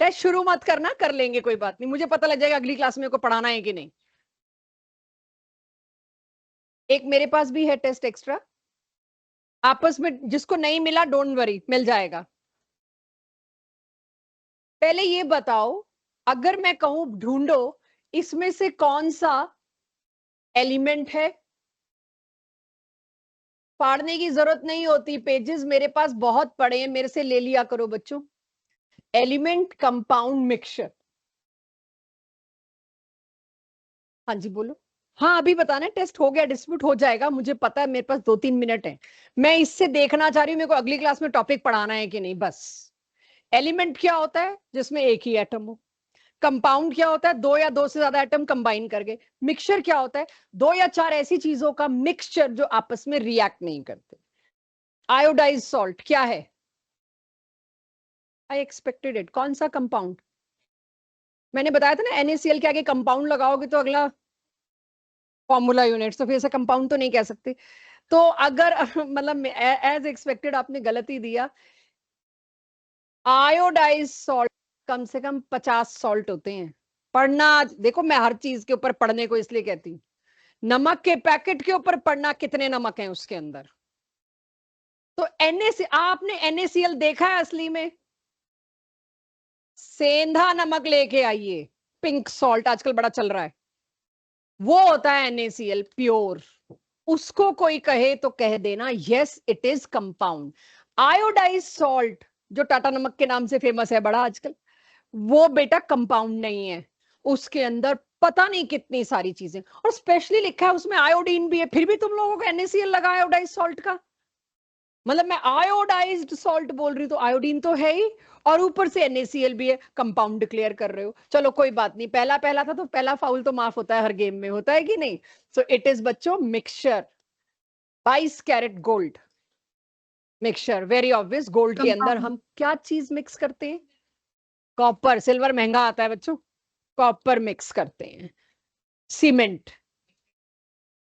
टेस्ट शुरू मत करना, कर लेंगे कोई बात नहीं, मुझे पता लग जाएगा अगली क्लास में को पढ़ाना है कि नहीं। एक मेरे पास भी है टेस्ट एक्स्ट्रा, आपस में जिसको नहीं मिला डोंट वरी, मिल जाएगा। पहले ये बताओ, अगर मैं कहूं ढूंढो इसमें से कौन सा एलिमेंट है, पढ़ने की जरूरत नहीं होती, पेजेस मेरे पास बहुत पड़े हैं, मेरे से ले लिया करो बच्चों। Element, compound, mixture. हाँ जी बोलो। हाँ अभी बताना, टेस्ट हो गया, डिस्प्यूट हो जाएगा, मुझे पता है, मेरे पास 2-3 मिनट है। मैं इससे देखना चाह रही हूँ मेरे को अगली क्लास में टॉपिक पढ़ाना है कि नहीं, बस। एलिमेंट क्या होता है? जिसमें एक ही एटम हो। कंपाउंड क्या होता है? दो या दो से ज्यादा एटम कंबाइन करके। मिक्सचर क्या होता है? दो या चार ऐसी चीजों का मिक्सचर जो आपस में रिएक्ट नहीं करते। आयोडाइज सॉल्ट क्या है? I expected it. कौन सा कंपाउंड? मैंने बताया था ना, NaCl के आगे कंपाउंड लगाओगे तो अगला फॉर्मूला यूनिट, तो फिर ऐसा कंपाउंड तो नहीं कह सकते। तो अगर मतलब एज एक्सपेक्टेड आपने गलती दिया। आयोडाइज सॉल्ट कम से कम 50 सॉल्ट होते हैं। पढ़ना, देखो मैं हर चीज के ऊपर पढ़ने को इसलिए कहती हूँ। नमक के पैकेट के ऊपर पढ़ना कितने नमक हैं उसके अंदर। तो आपने NaCl देखा है असली में? सेंधा नमक लेके आइए, पिंक सॉल्ट आजकल बड़ा चल रहा है, वो होता है NaCl प्योर। उसको कोई कहे तो कह देना yes it is compound. Iodise salt जो टाटा नमक के नाम से फेमस है बड़ा आजकल, वो बेटा कंपाउंड नहीं है। उसके अंदर पता नहीं कितनी सारी चीजें, और स्पेशली लिखा है उसमें आयोडीन भी है, फिर भी तुम लोगों को NaCl लगा आयोडाइज सॉल्ट का। मतलब मैं आयोडाइज्ड सॉल्ट बोल रही हूँ तो आयोडीन तो है ही, और ऊपर से NaCl भी है, कंपाउंड डिक्लेयर कर रहे हो। चलो कोई बात नहीं, पहला पहला था तो पहला फाउल तो माफ होता है, हर गेम में होता है कि नहीं। सो इट इज बच्चों mixture, 22 carat gold mixture, very obvious. Gold के अंदर Compound. हम क्या चीज मिक्स करते हैं? कॉपर। सिल्वर महंगा आता है बच्चों, कॉपर मिक्स करते हैं। सीमेंट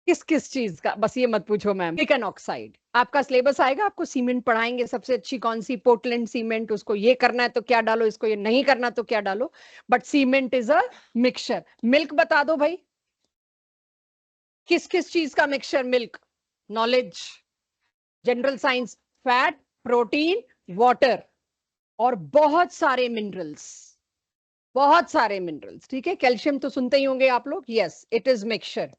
किस किस चीज का, बस ये मत पूछो मैम। सिलिकॉन ऑक्साइड, आपका सिलेबस आएगा, आपको सीमेंट पढ़ाएंगे, सबसे अच्छी कौन सी, पोर्टलैंड सीमेंट, उसको ये करना है तो क्या डालो, इसको ये नहीं करना तो क्या डालो। But cement is a mixture. Milk बता दो भाई, किस किस चीज का mixture? Milk, knowledge, general science. Fat, protein, water, और बहुत सारे मिनरल्स, बहुत सारे मिनरल्स, ठीक है। कैल्शियम तो सुनते ही होंगे आप लोग, yes it is mixture.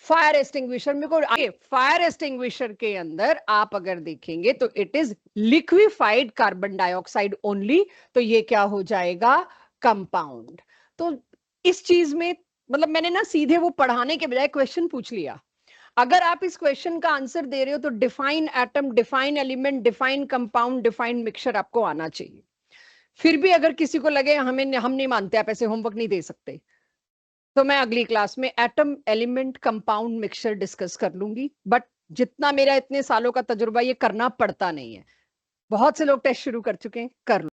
Fire extinguisher में को, फायर एक्सटिंग्विशर के अंदर आप अगर देखेंगे तो it is liquefied carbon dioxide only, तो ये क्या हो जाएगा? कंपाउंड। तो इस चीज में मतलब मैंने ना सीधे वो पढ़ाने के बजाय क्वेश्चन पूछ लिया। अगर आप इस क्वेश्चन का आंसर दे रहे हो तो define atom, define element, define compound, define mixture आपको आना चाहिए। फिर भी अगर किसी को लगे हम नहीं मानते, आप ऐसे होमवर्क नहीं दे सकते, तो मैं अगली क्लास में atom, element, compound, mixture discuss कर लूंगी। बट जितना मेरा इतने सालों का तजुर्बा, ये करना पड़ता नहीं है। बहुत से लोग टेस्ट शुरू कर चुके हैं, कर लो।